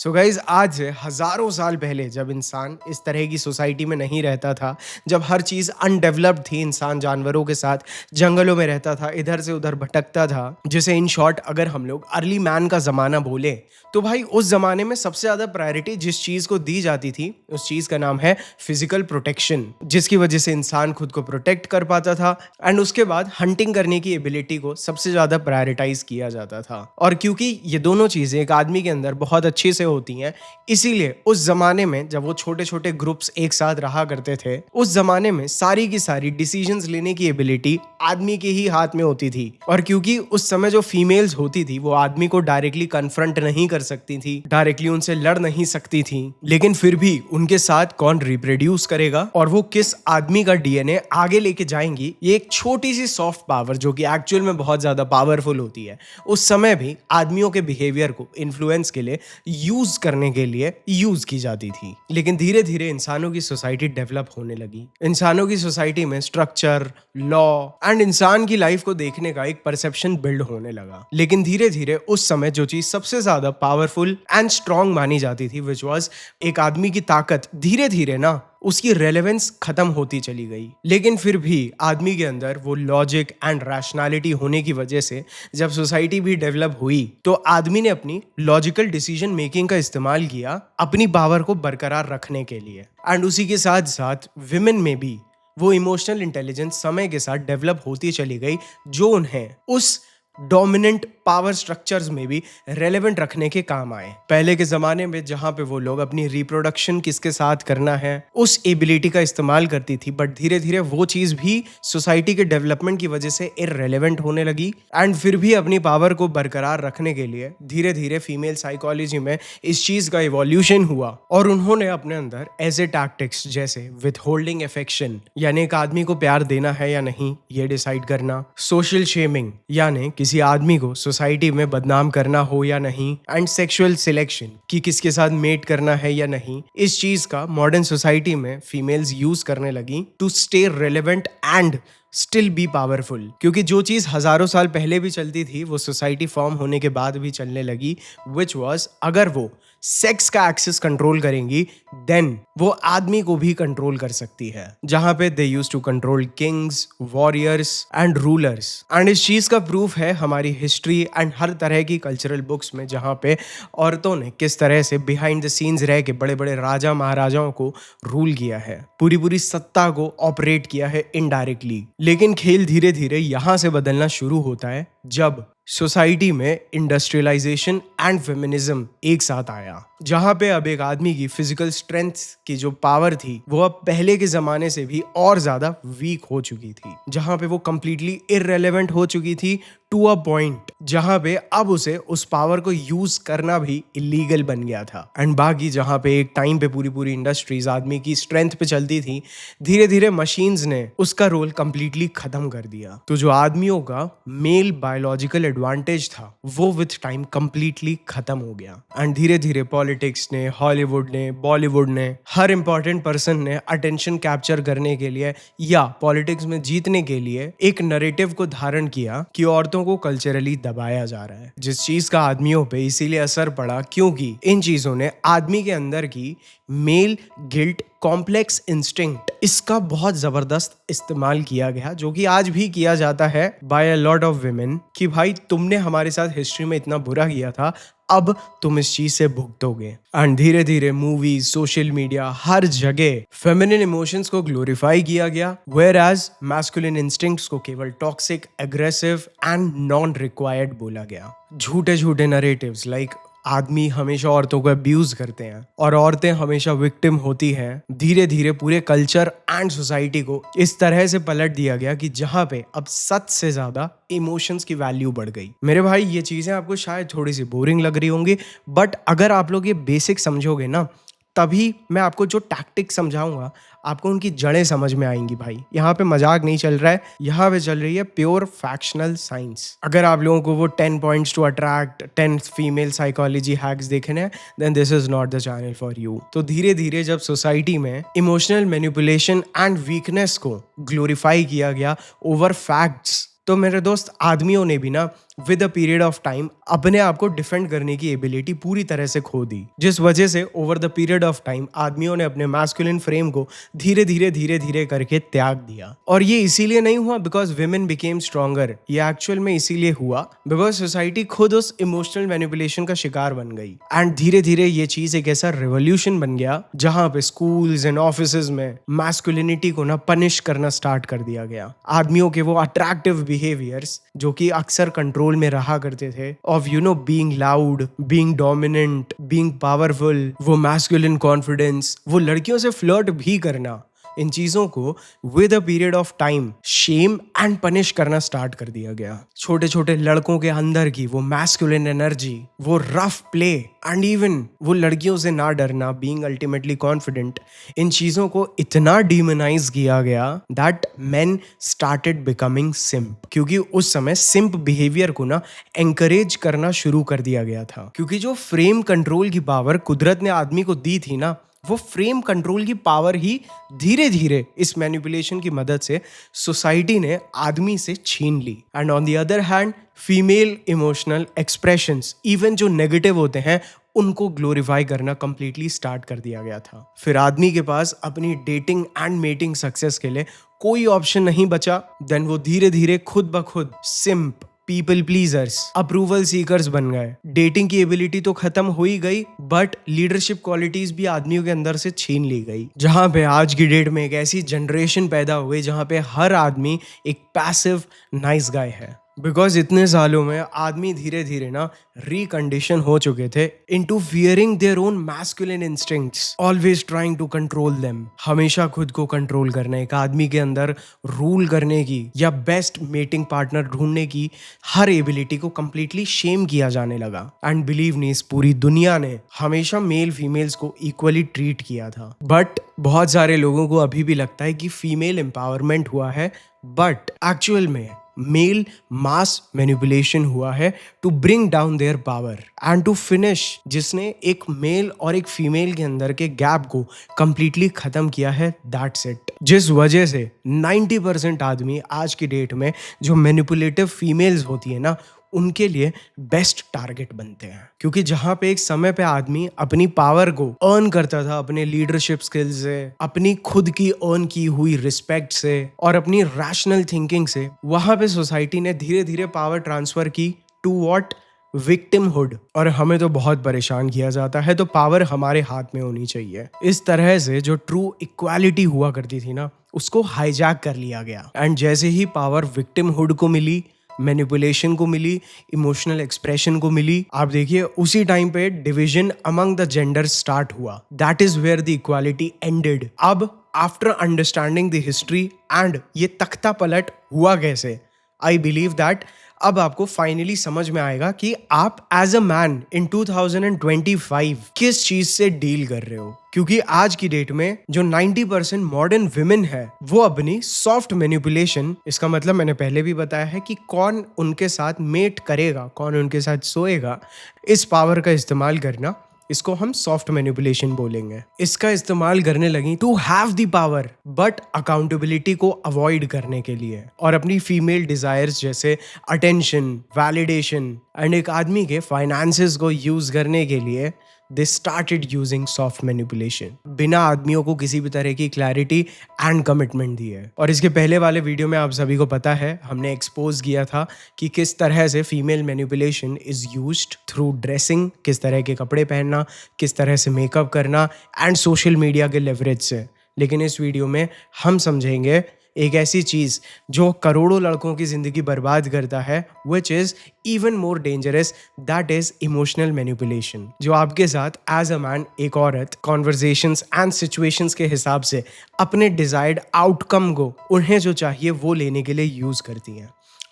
So guys आज से हजारों साल पहले जब इंसान इस तरह की सोसाइटी में नहीं रहता था, जब हर चीज अनडेवलप्ड थी, इंसान जानवरों के साथ जंगलों में रहता था, इधर से उधर भटकता था, जिसे इन शॉर्ट अगर हम लोग अर्ली मैन का जमाना बोले तो भाई उस जमाने में सबसे ज्यादा प्रायोरिटी जिस चीज को दी जाती थी उस चीज का नाम है फिजिकल प्रोटेक्शन, जिसकी वजह से इंसान खुद को प्रोटेक्ट कर पाता था एंड उसके बाद हंटिंग करने की एबिलिटी को सबसे ज्यादा प्रायोरिटाइज किया जाता था। और क्योंकि ये दोनों चीजें एक आदमी के अंदर बहुत अच्छे से होती हैं, इसीलिए उस जमाने में जब वो छोटे छोटे ग्रुप्स एक साथ रहा करते थे, उस जमाने में सारी की सारी डिसीजंस लेने की एबिलिटी आदमी के ही हाथ में होती थी। और क्योंकि उस समय जो फीमेल्स होती थी वो आदमी को डायरेक्टली कन्फ्रंट नहीं कर सकती थी, डायरेक्टली उनसे लड़ नहीं सकती थी, लेकिन फिर भी उनके साथ कौन रिप्रोड्यूस करेगा और वो किस आदमी का डीएनए आगे लेके जाएंगी, ये एक छोटी सी सॉफ्ट पावर जो कि एक्चुअल में बहुत ज्यादा पावरफुल होती है, उस समय भी आदमियों के बिहेवियर को इन्फ्लुएंस के लिए यूज करने के लिए यूज की जाती थी। लेकिन धीरे धीरे इंसानों की सोसाइटी डेवलप होने लगी। इंसानों की सोसाइटी में स्ट्रक्चर, लॉ एंड इंसान की लाइफ को देखने का एक परसेप्शन बिल्ड होने लगा। लेकिन धीरे धीरे उस समय जो चीज सबसे ज्यादा पावरफुल एंड स्ट्रांग मानी जाती थी, विच वाज एक आदमी की ताकत, धीरे धीरे ना उसकी रेलेवेंस खत्म होती चली गई। लेकिन फिर भी आदमी के अंदर वो लॉजिक एंड रैशनैलिटी होने की वजह से जब सोसाइटी भी डेवलप हुई तो आदमी ने अपनी लॉजिकल डिसीजन मेकिंग का इस्तेमाल किया अपनी पावर को बरकरार रखने के लिए। एंड उसी के साथ साथ विमेन में भी वो इमोशनल इंटेलिजेंस समय के साथ डेवलप होती चली गई, जो उन्हें उस डोमिनेंट पावर स्ट्रक्चर्स में भी रेलेवेंट रखने के काम आए। पहले के जमाने में जहां पे वो लोग अपनी रिप्रोडक्शन किसके साथ करना है उस एबिलिटी का इस्तेमाल करती थी, बट धीरे धीरे वो चीज भी सोसाइटी के डेवलपमेंट की वजह से इररेलेवेंट होने लगी। एंड फिर भी अपनी पावर को बरकरार रखने के लिए धीरे धीरे फीमेल साइकोलॉजी में इस चीज का इवोल्यूशन हुआ और उन्होंने अपने अंदर ऐसे टैक्टिक्स जैसे विथ होल्डिंग एफेक्शन, यानी एक आदमी को प्यार देना है या नहीं ये डिसाइड करना, सोशल शेमिंग यानी किसी आदमी को सोसाइटी में बदनाम करना हो या नहीं, एंड सेक्सुअल सिलेक्शन कि किसके साथ मेट करना है या नहीं, इस चीज का मॉडर्न सोसाइटी में फीमेल्स यूज करने लगी to stay relevant and still be powerful. क्योंकि जो चीज हजारों साल पहले भी चलती थी वो सोसाइटी फॉर्म होने के बाद भी चलने लगी, विच वॉज अगर वो सेक्स का एक्सेस कंट्रोल करेंगी देन वो आदमी को भी कंट्रोल कर सकती है। जहां पे they use to control kings, warriors and rulers. And इस चीज का प्रूफ है हमारी हिस्ट्री एंड हर तरह की कल्चरल बुक्स में, जहां पे औरतों ने किस तरह से बिहाइंड द सीन्स रह के बड़े बड़े राजा महाराजाओं को रूल किया है, पूरी पूरी सत्ता को ऑपरेट किया है इनडायरेक्टली। लेकिन खेल धीरे धीरे यहां से बदलना शुरू होता है जब सोसाइटी में इंडस्ट्रियलाइजेशन एंड फेमिनिज्म एक साथ आया, जहां पे अब एक आदमी की फिजिकल स्ट्रेंथ की जो पावर थी वो अब पहले के जमाने से भी और ज्यादा वीक हो चुकी थी, जहां पे वो कंप्लीटली इररेलेवेंट हो चुकी थी टू अ पॉइंट जहां पे अब उसे उस पावर को यूज करना भी इलीगल बन गया था। एंड बाकी जहां पे एक टाइम पे पूरी पूरी इंडस्ट्रीज आदमी की स्ट्रेंथ पे चलती थी, धीरे धीरे मशीन्स ने उसका रोल कंप्लीटली खत्म कर दिया। तो जो आदमियों का मेल बायोलॉजिकल एडवांटेज था वो विथ टाइम कंप्लीटली खत्म हो गया। एंड धीरे धीरे पॉलिटिक्स ने, हॉलीवुड ने, बॉलीवुड ने, हर इंपॉर्टेंट पर्सन ने अटेंशन कैप्चर करने के लिए या पॉलिटिक्स में जीतने के लिए एक नरेटिव को धारण किया कि औरतों को कल्चरली दबाया जा रहा है, जिस चीज का आदमियों पे इसीलिए असर पड़ा क्योंकि इन चीजों ने आदमी के अंदर की मेल गिल्ट कॉम्प्लेक्स इंस्टिंक्ट, इसका बहुत जबरदस्त इस्तेमाल किया गया, जो कि आज भी किया जाता है by a lot of women कि भाई तुमने हमारे साथ हिस्ट्री में इतना बुरा किया था, अब तुम इस चीज से भुगतोगे। एंड धीरे धीरे मूवीज, सोशल मीडिया, हर जगह फेमिनिन इमोशंस को ग्लोरीफाई किया गया, वेयर एज मैस्कुलिन इंस्टिंक्ट्स को केवल toxic, aggressive and non required बोला गया। झूठे झूठे नरेटिव्स लाइक आदमी हमेशा औरतों को अब्यूज करते हैं और औरतें हमेशा विक्टिम होती हैं, धीरे धीरे पूरे कल्चर एंड सोसाइटी को इस तरह से पलट दिया गया कि जहां पे अब सच से ज्यादा इमोशंस की वैल्यू बढ़ गई। मेरे भाई ये चीजें आपको शायद थोड़ी सी बोरिंग लग रही होंगी, बट अगर आप लोग ये बेसिक समझोगे ना तभी मैं आपको जो टैक्टिक समझाऊंगा आपको उनकी जड़ें समझ में आएंगी। भाई यहाँ पे मजाक नहीं चल रहा है, यहाँ पे चल रही है प्योर फैक्शनल साइंस। अगर आप लोगों को वो 10 points to attract 10 female psychology hacks देखने हैं then this is not the channel for you. तो धीरे धीरे जब सोसाइटी में इमोशनल मैनिपुलेशन एंड वीकनेस को ग्लोरीफाई किया गया ओवर फैक्ट्स, तो मेरे दोस्त आदमियों ने भी ना with a period of time अपने आप को डिफेंड करने की एबिलिटी पूरी तरह से खो दी, जिस वजह से over the period of time आदमियों ने अपने मैस्कुलिन फ्रेम को धीरे धीरे करके त्याग दिया। और ये इसीलिए नहीं हुआ बिकॉज विमेन बिकेम स्ट्रॉन्गर, ये एक्चुअल में इसीलिए हुआ बिकॉज सोसाइटी खुद उस इमोशनल मैनिपुलेशन का शिकार बन गई। एंड धीरे धीरे ये चीज एक ऐसा रेवोल्यूशन बन गया जहां पे स्कूल्स एंड ऑफिसेज में मैस्कुलिनिटी को ना पनिश करना स्टार्ट कर दिया गया। आदमियों के वो अट्रैक्टिव बिहेवियर्स जो कि अक्सर कंट्रोल में रहा करते थे, of being loud, being dominant, being powerful, वो मैस्कुलिन कॉन्फिडेंस, वो लड़कियों से फ्लर्ट भी करना, इन चीजों को with a period of time shame and punish करना स्टार्ट कर दिया गया। छोटे छोटे लड़कों के अंदर की वो मैस्कुलिन एनर्जी, वो रफ प्ले एंड इवन वो लड़कियों से ना डरना, बीइंग अल्टीमेटली कॉन्फिडेंट, इन चीजों को इतना डीमोनाइज किया गया that men started becoming simp. क्योंकि उस समय सिम्प बिहेवियर को ना एंकरेज करना शुरू कर दिया गया था। क्योंकि जो फ्रेम कंट्रोल की पावर कुदरत ने आदमी को दी थी ना, वो फ्रेम कंट्रोल की पावर ही धीरे धीरे इस मैनिपुलेशन की मदद से सोसाइटी ने आदमी से छीन ली। And on the other hand female emotional expressions, even जो नेगेटिव होते हैं, उनको ग्लोरीफाई करना कंप्लीटली स्टार्ट कर दिया गया था। फिर आदमी के पास अपनी डेटिंग एंड मेटिंग सक्सेस के लिए कोई ऑप्शन नहीं बचा। देन वो धीरे धीरे खुद ब खुद simp, people pleasers, approval seekers बन गए। डेटिंग की एबिलिटी तो खत्म हो ही गई, बट लीडरशिप क्वालिटीज भी आदमियों के अंदर से छीन ली गई। जहां पे आज की डेट में एक ऐसी जनरेशन पैदा हुई जहां पे हर आदमी एक पैसिव नाइस गाय है। बिकॉज इतने सालों में आदमी धीरे धीरे ना रिकंडीशन हो चुके थे into fearing their own masculine instincts, always trying to control them. हमेशा खुद को कंट्रोल करना, एक आदमी के अंदर रूल करने की या बेस्ट मेटिंग पार्टनर ढूंढने की हर एबिलिटी को कंप्लीटली शेम किया जाने लगा। एंड बिलीव नहीं, इस पूरी दुनिया ने हमेशा मेल फीमेल्स को इक्वली ट्रीट किया था। बट बहुत सारे लोगों को अभी भी लगता है कि फीमेल एम्पावरमेंट हुआ है, बट एक्चुअल में मेल मास मैनिपुलेशन हुआ है to bring down their power and to finish, जिसने एक मेल और एक फीमेल के अंदर के गैप को कंप्लीटली खत्म किया है। That's it. जिस वजह से 90% आदमी आज की डेट में जो मैनिपुलेटिव फीमेल्स होती है ना, उनके लिए बेस्ट टारगेट बनते हैं। क्योंकि जहां पे एक समय पे आदमी अपनी पावर को अर्न करता था अपने लीडरशिप स्किल्स से, अपनी खुद की अर्न की हुई रिस्पेक्ट से और अपनी रैशनल थिंकिंग से, वहां पे सोसाइटी ने धीरे धीरे पावर ट्रांसफर की टू व्हाट, विक्टिमहुड। और हमें तो बहुत परेशान किया जाता है, तो पावर हमारे हाथ में होनी चाहिए। इस तरह से जो ट्रू इक्वालिटी हुआ करती थी ना, उसको हाईजैक कर लिया गया। एंड जैसे ही पावर विक्टिमहुड को मिली, मैनिपुलेशन को मिली, इमोशनल एक्सप्रेशन को मिली, आप देखिए उसी टाइम पे division among the gender start हुआ। That is where the equality ended. अब after understanding the history and ये तख्ता पलट हुआ कैसे, आई बिलीव दैट अब आपको फाइनली समझ में आएगा कि आप एज अ मैन इन 2025 किस चीज से डील कर रहे हो। क्योंकि आज की डेट में जो 90% मॉडर्न विमेन है, वो अपनी सॉफ्ट मैनिपुलेशन, इसका मतलब मैंने पहले भी बताया है कि कौन उनके साथ मेट करेगा, कौन उनके साथ सोएगा, इस पावर का इस्तेमाल करना, इसको हम सॉफ्ट मैनिपुलेशन बोलेंगे। इसका इस्तेमाल करने लगी to have the power, but accountability को अवॉइड करने के लिए, और अपनी फीमेल डिजायर्स जैसे अटेंशन, वैलिडेशन एंड एक आदमी के फाइनेंसेस को यूज करने के लिए they started using soft manipulation, बिना आदमियों को किसी भी तरह की क्लैरिटी एंड कमिटमेंट दी है। और इसके पहले वाले वीडियो में आप सभी को पता है, हमने एक्सपोज किया था कि किस तरह से female manipulation is used through dressing, किस तरह के कपड़े पहनना, किस तरह से मेकअप करना एंड सोशल मीडिया के लेवरेज से। लेकिन इस वीडियो में हम समझेंगे एक ऐसी चीज जो करोड़ों लड़कों की जिंदगी बर्बाद करता है, which is even more dangerous, that is emotional manipulation, जो आपके साथ एज अ मैन एक औरत कॉन्वर्जेशंस एंड सिचुएशंस के हिसाब से अपने डिजायर्ड आउटकम को, उन्हें जो चाहिए वो लेने के लिए यूज करती हैं।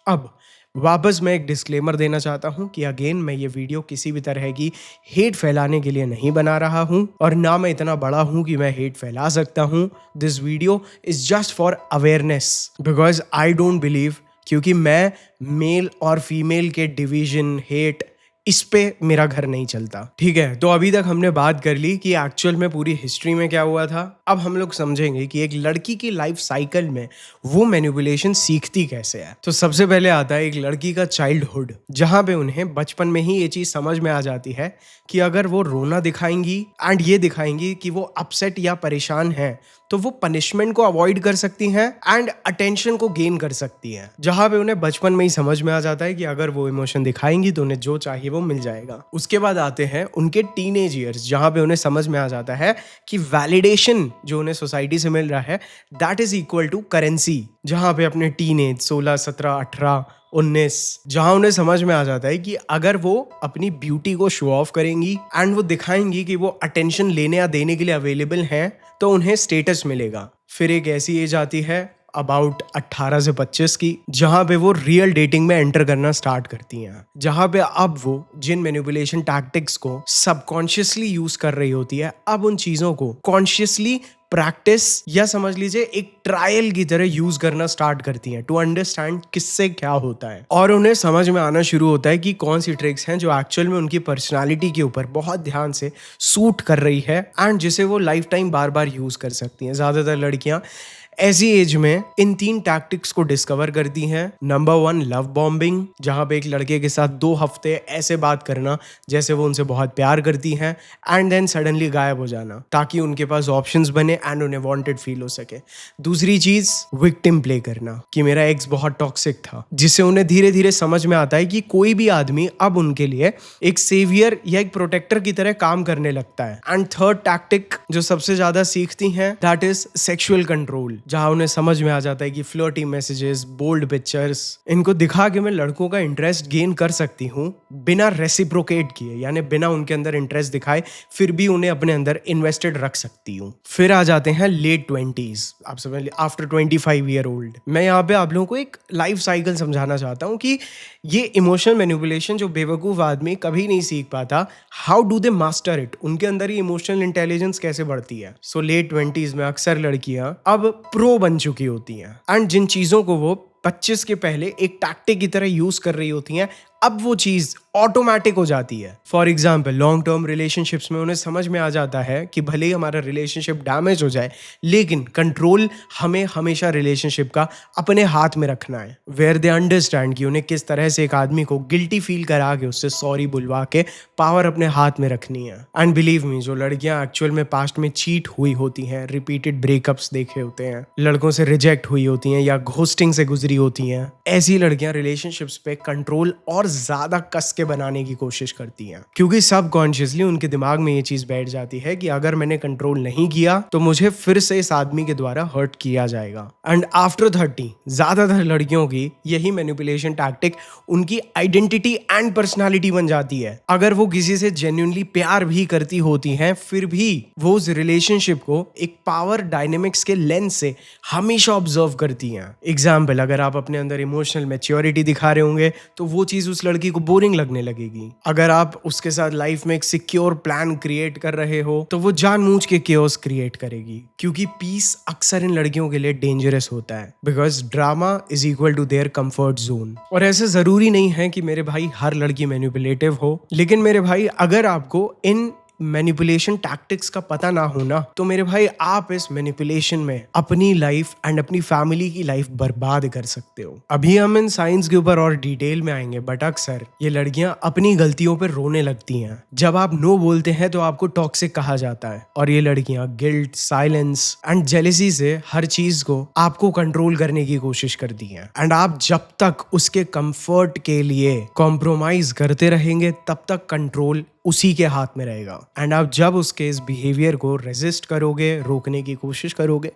अब वापस मैं एक डिस्क्लेमर देना चाहता हूं कि अगेन मैं ये वीडियो किसी भी तरह की हेट फैलाने के लिए नहीं बना रहा हूं, और ना मैं इतना बड़ा हूं कि मैं हेट फैला सकता हूं। This video is just for awareness, because I don't believe, क्योंकि मैं मेल और फीमेल के डिवीजन, हेट, इस पे मेरा घर नहीं चलता। ठीक है, तो अभी तक हमने बात कर ली कि एक्चुअल में पूरी हिस्ट्री में क्या हुआ था। अब हम लोग समझेंगे कि एक लड़की की लाइफ साइकिल में वो मैनिपुलेशन सीखती कैसे है। तो सबसे पहले आता है एक लड़की का चाइल्डहुड, जहां पे उन्हें बचपन में ही ये चीज समझ में आ जाती है कि अगर वो रोना दिखाएंगी एंड ये दिखाएंगी कि वो अपसेट या परेशान है, तो वो पनिशमेंट को अवॉइड कर सकती हैं एंड अटेंशन को गेन कर सकती हैं। जहां पे उन्हें बचपन में ही समझ में आ जाता है कि अगर वो इमोशन दिखाएंगी तो उन्हें जो चाहिए वो मिल जाएगा। उसके बाद आते हैं उनके टीनेज ईयर्स, जहां पे उन्हें समझ में आ जाता है कि वैलिडेशन जो उन्हें सोसाइटी से मिल रहा है that is equal to currency. जहां पे अपने टीनेज 16, 17, 18, 19, जहां उन्हें समझ में आ जाता है कि अगर वो अपनी ब्यूटी को शो ऑफ करेंगी एंड वो दिखाएंगी कि वो अटेंशन लेने या देने के लिए अवेलेबल हैं, तो उन्हें स्टेटस मिलेगा। फिर एक ऐसी एज आती है अबाउट 18 से 25 की, जहां पे वो रियल डेटिंग में एंटर करना स्टार्ट करती हैं, जहां पे अब वो जिन मैनिपुलेशन टैक्टिक्स को सबकॉन्शियसली यूज कर रही होती है, अब उन चीजों को कॉन्शियसली प्रैक्टिस या समझ लीजिए एक ट्रायल की तरह यूज करना स्टार्ट करती हैं टू अंडरस्टैंड किससे क्या होता है। और उन्हें समझ में आना शुरू होता है कि कौन सी ट्रिक्स हैं जो एक्चुअल में उनकी पर्सनालिटी के ऊपर बहुत ध्यान से सूट कर रही है एंड जिसे वो लाइफ टाइम बार बार यूज कर सकती हैं। ज्यादातर लड़कियां ऐसी एज में इन 3 टैक्टिक्स को डिस्कवर करती हैं। नंबर 1, लव बॉम्बिंग, जहां पे एक लड़के के साथ 2 हफ्ते ऐसे बात करना जैसे वो उनसे बहुत प्यार करती हैं एंड देन सडनली गायब हो जाना, ताकि उनके पास ऑप्शंस बने एंड उन्हें वांटेड फील हो सके। दूसरी चीज, विक्टिम प्ले करना, कि मेरा एक्स बहुत टॉक्सिक था, जिससे उन्हें धीरे धीरे समझ में आता है कि कोई भी आदमी अब उनके लिए एक सेवियर या एक प्रोटेक्टर की तरह काम करने लगता है। एंड थर्ड टैक्टिक जो सबसे ज्यादा सीखती हैं दैट इज सेक्सुअल कंट्रोल, जहां उन्हें समझ में आ जाता है कि फ्लर्टी मैसेजेस, बोल्ड पिक्चर्स, इनको दिखा के मैं लड़कों का इंटरेस्ट गेन कर सकती हूँ बिना रेसिप्रोकेट किए, यानी बिना उनके अंदर इंटरेस्ट दिखाए, फिर भी उन्हें अपने अंदर इन्वेस्टेड रख सकती हूँ। फिर आ जाते हैं लेट 20s, आप समझ लीजिए आफ्टर 25 ईयर ओल्ड। मैं यहाँ पे आप लोगों को एक लाइफ साइकिल समझाना चाहता हूँ कि ये इमोशनल मैनिपुलेशन जो बेवकूफ आदमी कभी नहीं सीख पाता, how do they master it, उनके अंदर ये इमोशनल इंटेलिजेंस कैसे बढ़ती है। सो लेट 20s में अक्सर लड़कियां अब प्रो बन चुकी होती हैं एंड जिन चीजों को वो 25 के पहले एक टैक्टिक की तरह यूज कर रही होती हैं, अब वो चीज ऑटोमेटिक हो जाती है। For example, long term relationships में उन्हें समझ में आ जाता है कि भले ही हमारा रिलेशनशिप डैमेज हो जाए, लेकिन कंट्रोल हमें हमेशा रिलेशनशिप का अपने हाथ में रखना है। वेयर दे अंडरस्टैंड कि उन्हें किस तरह से एक आदमी को गिल्टी फील करा के उससे सॉरी बुलवा के पावर अपने हाथ में रखनी है। एंड बिलीव मी, जो लड़कियां एक्चुअल में पास्ट में चीट हुई होती हैं, रिपीटेड ब्रेकअप्स देखे होते हैं, लड़कों से रिजेक्ट हुई होती हैं या घोस्टिंग से गुजरी होती हैं, ऐसी लड़कियां रिलेशनशिप्स पे कंट्रोल और ज्यादा कस के बनाने की कोशिश करती हैं, क्योंकि सबकॉन्शियसली उनके दिमाग में ये चीज बैठ जाती है कि अगर मैंने कंट्रोल नहीं किया तो मुझे फिर से इस आदमी के द्वारा हर्ट किया जाएगा। एंड आफ्टर 30 ज्यादातर लड़कियों की यही मैनिपुलेशन टैक्टिक उनकी आइडेंटिटी एंड पर्सनालिटी बन जाती है। अगर वो किसी से जेन्युइनली प्यार भी करती होती हैं, फिर भी वो उस रिलेशनशिप को एक पावर डायनेमिक्स के लेंस से हमेशा ऑब्जर्व करती हैं। एग्जाम्पल, अगर आप अपने अंदर इमोशनल मैच्योरिटी दिखा रहे होंगे तो वो चीज उस लड़की को बोरिंग लगने लगेगी। अगर आप उसके साथ लाइफ में एक सिक्योर प्लान क्रिएट कर रहे हो तो वो जानबूझ के केओस क्रिएट करेगी, क्योंकि पीस अक्सर इन लड़कियों के लिए डेंजरस होता है, because drama is equal to their comfort zone. और ऐसे जरूरी नहीं है कि मेरे भाई हर लड़की मैनिपुलेटिव हो, लेकिन मेरे भाई अगर आपको इन मैनिपुलेशन टैक्टिक्स का पता ना होना तो मेरे भाई आप इस मैनिपुलेशन में अपनी लाइफ एंड अपनी फैमिली की लाइफ बर्बाद कर सकते हो। अभी हम इन साइंस के ऊपर और डिटेल में आएंगे, बट अक्सर ये लड़कियां अपनी गलतियों पर रोने लगती हैं। जब आप नो बोलते हैं तो आपको टॉक्सिक कहा जाता है, और ये लड़कियां गिल्ट, साइलेंस एंड जेलेसी से हर चीज को आपको कंट्रोल करने की कोशिश करती हैं। एंड आप जब तक उसके कंफर्ट के लिए कॉम्प्रोमाइज करते रहेंगे तब तक कंट्रोल उसी के हाथ में रहेगा। एंड आप जब उसके इस बिहेवियर को रेजिस्ट करोगे, रोकने की कोशिश करोगे,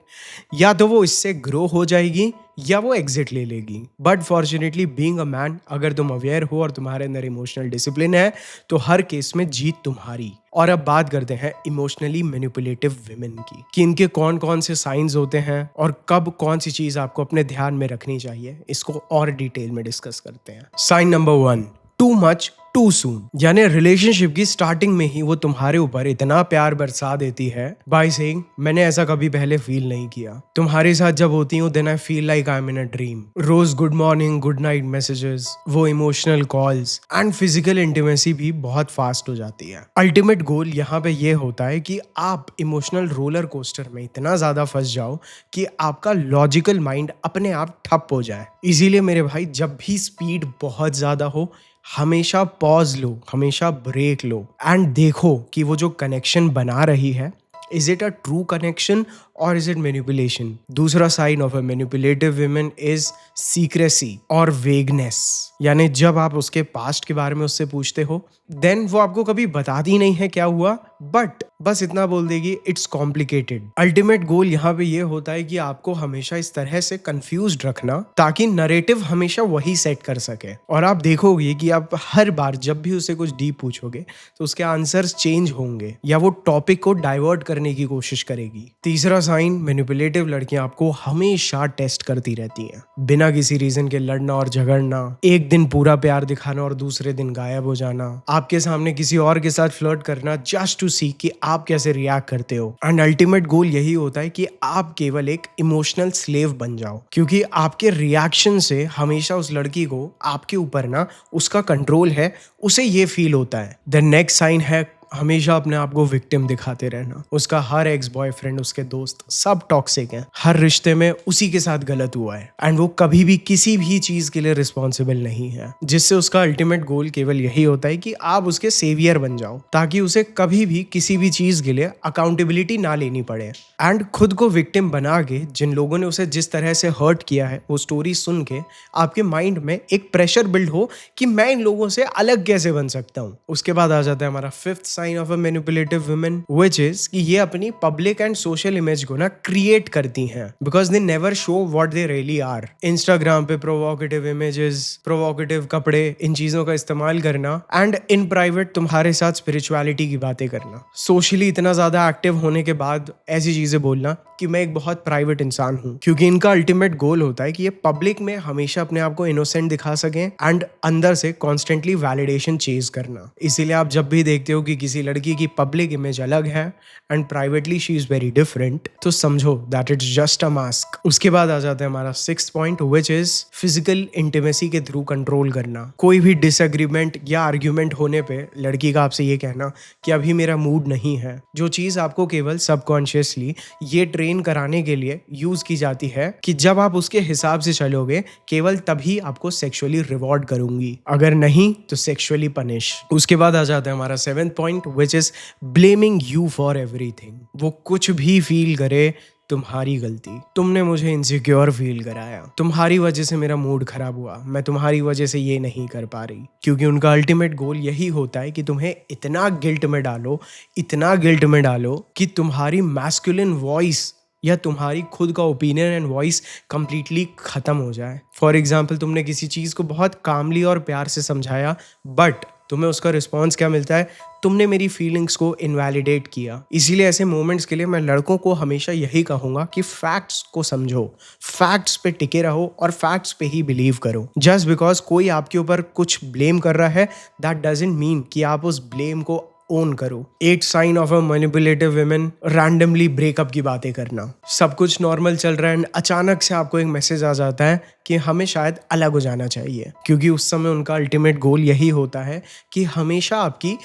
या तो वो इससे ग्रो हो जाएगी या वो एग्जिट ले लेगी। But fortunately being a man, अगर तुम अवेयर हो और तुम्हारे अंदर इमोशनल डिसिप्लिन है तो हर केस में जीत तुम्हारी। और अब बात करते हैं इमोशनली मैनिपुलेटिव विमेन की, कि इनके कौन कौन से साइंस होते हैं और कब कौन सी चीज आपको अपने ध्यान में रखनी चाहिए। इसको और डिटेल में डिस्कस करते हैं। Sign number 1, too much too soon. यानी रिलेशनशिप की स्टार्टिंग में ही वो तुम्हारे ऊपर इतना प्यार बरसा देती है बाय सेइंग मैंने ऐसा कभी पहले फील नहीं किया। तुम्हारे साथ जब होती हूँ then I feel like I am in a dream. रोज good morning good night messages, वो emotional calls and physical intimacy भी बहुत फास्ट हो जाती है। अल्टीमेट गोल यहाँ पे ये होता है कि आप इमोशनल रोलर कोस्टर में इतना ज्यादा फंस जाओ कि आपका लॉजिकल माइंड अपने आप ठप हो जाए। इसीलिए मेरे भाई जब भी स्पीड बहुत ज्यादा हो हमेशा पॉज लो, हमेशा ब्रेक लो एंड देखो कि वो जो कनेक्शन बना रही है is it a true connection और इज इट मैनिपुलेशन। दूसरा sign of a manipulative women is secrecy और वेगनेस। यानी जब आप उसके पास्ट के बारे में उससे पूछते हो देन वो आपको कभी बताती नहीं है क्या हुआ, बट बस इतना बोल देगी इट्स कॉम्प्लिकेटेड। अल्टीमेट गोल यहाँ पे ये होता है कि आपको हमेशा इस तरह से कंफ्यूज्ड रखना ताकि नरेटिव हमेशा वही सेट कर सके। और आप देखोगे कि आप हर बार जब भी उसे कुछ डीप पूछोगे तो उसके आंसर्स चेंज होंगे या वो टॉपिक को डाइवर्ट करने की कोशिश करेगी। तीसरा साइन, मैनिपुलेटिव लड़कियां आपको हमेशा टेस्ट करती रहती हैं। बिना किसी रीजन के लड़ना और झगड़ना, एक दिन पूरा प्यार दिखाना और दूसरे दिन गायब हो जाना, आपके सामने किसी और के साथ फ्लर्ट करना जस्ट टू सी कि आप कैसे रिएक्ट करते हो। एंड अल्टीमेट गोल यही होता है कि आप केवल एक इमोशनल स्लेव बन जाओ, क्योंकि आपके रिएक्शन से हमेशा उस लड़की को आपके ऊपर ना उसका कंट्रोल है, उसे ये फील होता है। द नेक्स्ट साइन है हमेशा अपने आप को विक्टिम दिखाते रहना। उसका हर एक्स बॉयफ्रेंड, उसके दोस्त सब टॉक्सिक हैं, हर रिश्ते में उसी के साथ गलत हुआ है एंड वो कभी भी किसी भी चीज के लिए रिस्पॉन्सिबल नहीं है। जिससे उसका अल्टीमेट गोल केवल यही होता है कि आप उसके सेवियर बन जाओ ताकि उसे कभी भी किसी भी चीज के लिए अकाउंटेबिलिटी ना लेनी पड़े। एंड खुद को विक्टिम बना के जिन लोगों ने उसे जिस तरह से हर्ट किया है वो स्टोरी सुन के आपके माइंड में एक प्रेशर बिल्ड हो कि मैं इन लोगों से अलग कैसे बन सकता हूँ। उसके बाद आ जाता है हमारा fifth sign of a manipulative women, which is कि ये अपनी पब्लिक एंड सोशल इमेज को ना क्रिएट करती हैं because they never show what they really are. Instagram पे प्रोवोकेटिव इमेजेस, प्रोवोकेटिव कपड़े, इन चीजों का इस्तेमाल करना एंड इन प्राइवेट तुम्हारे साथ स्पिरिचुअलिटी की बातें करना। सोशली इतना ज्यादा एक्टिव होने के बाद ऐसी चीजें बोलना कि मैं एक बहुत प्राइवेट इंसान हूँ, क्योंकि इनका अल्टीमेट गोल होता है कि ये पब्लिक में हमेशा अपने आप को इनोसेंट दिखा सकें एंड अंदर से कॉन्स्टेंटली वैलिडेशन चेज करना। इसीलिए आप जब भी देखते हो कि किसी लड़की की पब्लिक इमेज अलग है and privately she is very different, तो समझो that it's just a mask. उसके बाद आ जाता है हमारा sixth point, which is physical intimacy के थ्रू कंट्रोल करना। कोई भी डिसएग्रीमेंट या आर्ग्यूमेंट होने पे लड़की का आपसे ये कहना कि अभी मेरा मूड नहीं है, जो चीज आपको केवल सबकॉन्शियसली ये ट्रेन कराने के लिए यूज की जाती है कि जब आप उसके हिसाब से चलोगे केवल तभी आपको सेक्सुअली रिवॉर्ड करूंगी, अगर नहीं तो सेक्सुअली पनिश। उसके बाद आ जाता है हमारा seventh point, which is blaming you for everything. वो कुछ भी फील करे तुम्हारी गलती, तुमने मुझे इनसिक्योर फील कराया, तुम्हारी वजह से मेरा मूड खराब हुआ, मैं तुम्हारी वजह से ये नहीं कर पा रही। क्योंकि उनका अल्टीमेट गोल यही होता है कि तुम्हें इतना गिल्ट में डालो, इतना गिल्ट में डालो कि तुम्हारी मैस्कुलिन वॉइस या तुम्हारी खुद का ओपिनियन एंड वॉइस कंप्लीटली खत्म हो जाए। फॉर एग्जाम्पल, तुमने किसी चीज को बहुत कामली और प्यार से समझाया बट तुम्हें उसका रिस्पॉन्स क्या मिलता है, तुमने मेरी फीलिंग्स को इनवैलिडेट किया। इसीलिए ऐसे मोमेंट्स के लिए मैं लड़कों को हमेशा यही कहूंगा कि फैक्ट्स को समझो, फैक्ट्स पे टिके रहो और फैक्ट्स पे ही बिलीव करो। जस्ट बिकॉज कोई आपके ऊपर कुछ ब्लेम कर रहा है दैट डजंट मीन कि आप उस ब्लेम को ओन करो। 8 sign of a manipulative women, randomly breakup की बातें करना। सब कुछ नॉर्मल चल रहा है एंड अचानक से आपको एक मैसेज आ जाता है कि हमें शायद अलग हो जाना चाहिए, क्योंकि उस समय उनका अल्टीमेट गोल यही होता है कि हमेशा आपकी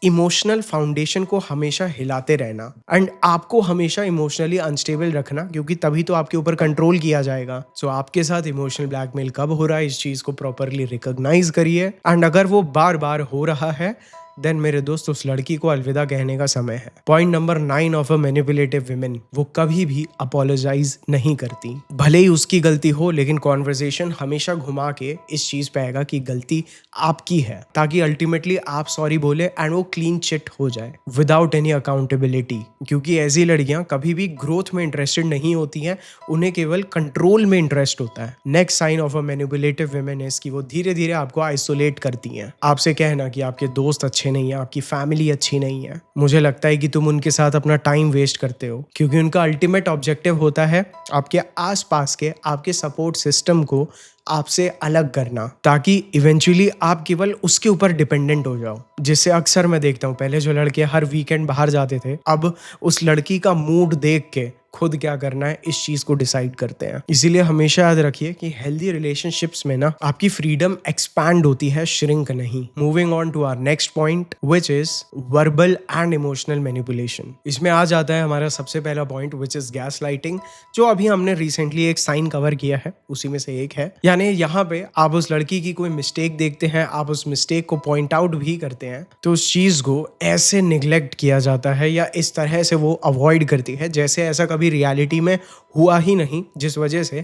इमोशनल फाउंडेशन को हमेशा हिलाते रहना एंड आपको हमेशा इमोशनली अनस्टेबल रखना, क्योंकि तभी तो आपके ऊपर कंट्रोल किया जाएगा। सो आपके साथ इमोशनल ब्लैकमेल कब हो रहा है, इस चीज को प्रॉपरली रिकॉग्नाइज करिए एंड अगर वो बार बार हो रहा है देन मेरे दोस्त उस लड़की को अलविदा कहने का समय है। Point number 9 of a manipulative women, वो कभी भी अपोलोजाइज नहीं करती। भले ही उसकी गलती हो लेकिन कॉन्वर्सेशन हमेशा घुमा के इस चीज पे आएगा कि गलती आपकी है, ताकि अल्टीमेटली आप सॉरी बोले एंड वो क्लीन चिट हो जाए विदाउट एनी अकाउंटेबिलिटी। क्योंकि ऐसी लड़कियां कभी भी ग्रोथ में इंटरेस्टेड नहीं होती हैं, उन्हें केवल कंट्रोल में इंटरेस्ट होता है। Next sign of a manipulative women is कि वो धीरे धीरे आपको आइसोलेट करती हैं। आपसे कहना कि आपके दोस्त अच्छे अच्छे नहीं है, आपकी फैमिली अच्छी नहीं है, मुझे लगता है कि तुम उनके साथ अपना टाइम वेस्ट करते हो, क्योंकि उनका अल्टीमेट ऑब्जेक्टिव होता है आपके आसपास के आपके सपोर्ट सिस्टम को आपसे अलग करना, ताकि इवेंचुअली आप केवल उसके ऊपर डिपेंडेंट हो जाओ। जिससे अक्सर मैं देखता हूँ, पहले जो लड़के हर वीकेंड बाहर जाते थे, अब उस लड़की का मूड देख के खुद क्या करना है इस चीज को डिसाइड करते हैं। इसीलिए हमेशा याद रखिए कि हेल्दी रिलेशनशिप्स में ना आपकी फ्रीडम एक्सपैंड होती है, श्रिंक नहीं। Moving on to our next point which is verbal and emotional manipulation. इसमें आ जाता है हमारा सबसे पहला point which is gaslighting, जो अभी हमने रिसेंटली एक साइन कवर किया है, उसी में से एक है। यानी यहाँ पे आप उस लड़की की कोई मिस्टेक देखते हैं, आप उस मिस्टेक को पॉइंट आउट भी करते हैं, तो उस चीज को ऐसे निग्लेक्ट किया जाता है या इस तरह से वो अवॉइड करती है जैसे ऐसा कभी रियलिटी में हुआ ही नहीं, जिस वजह से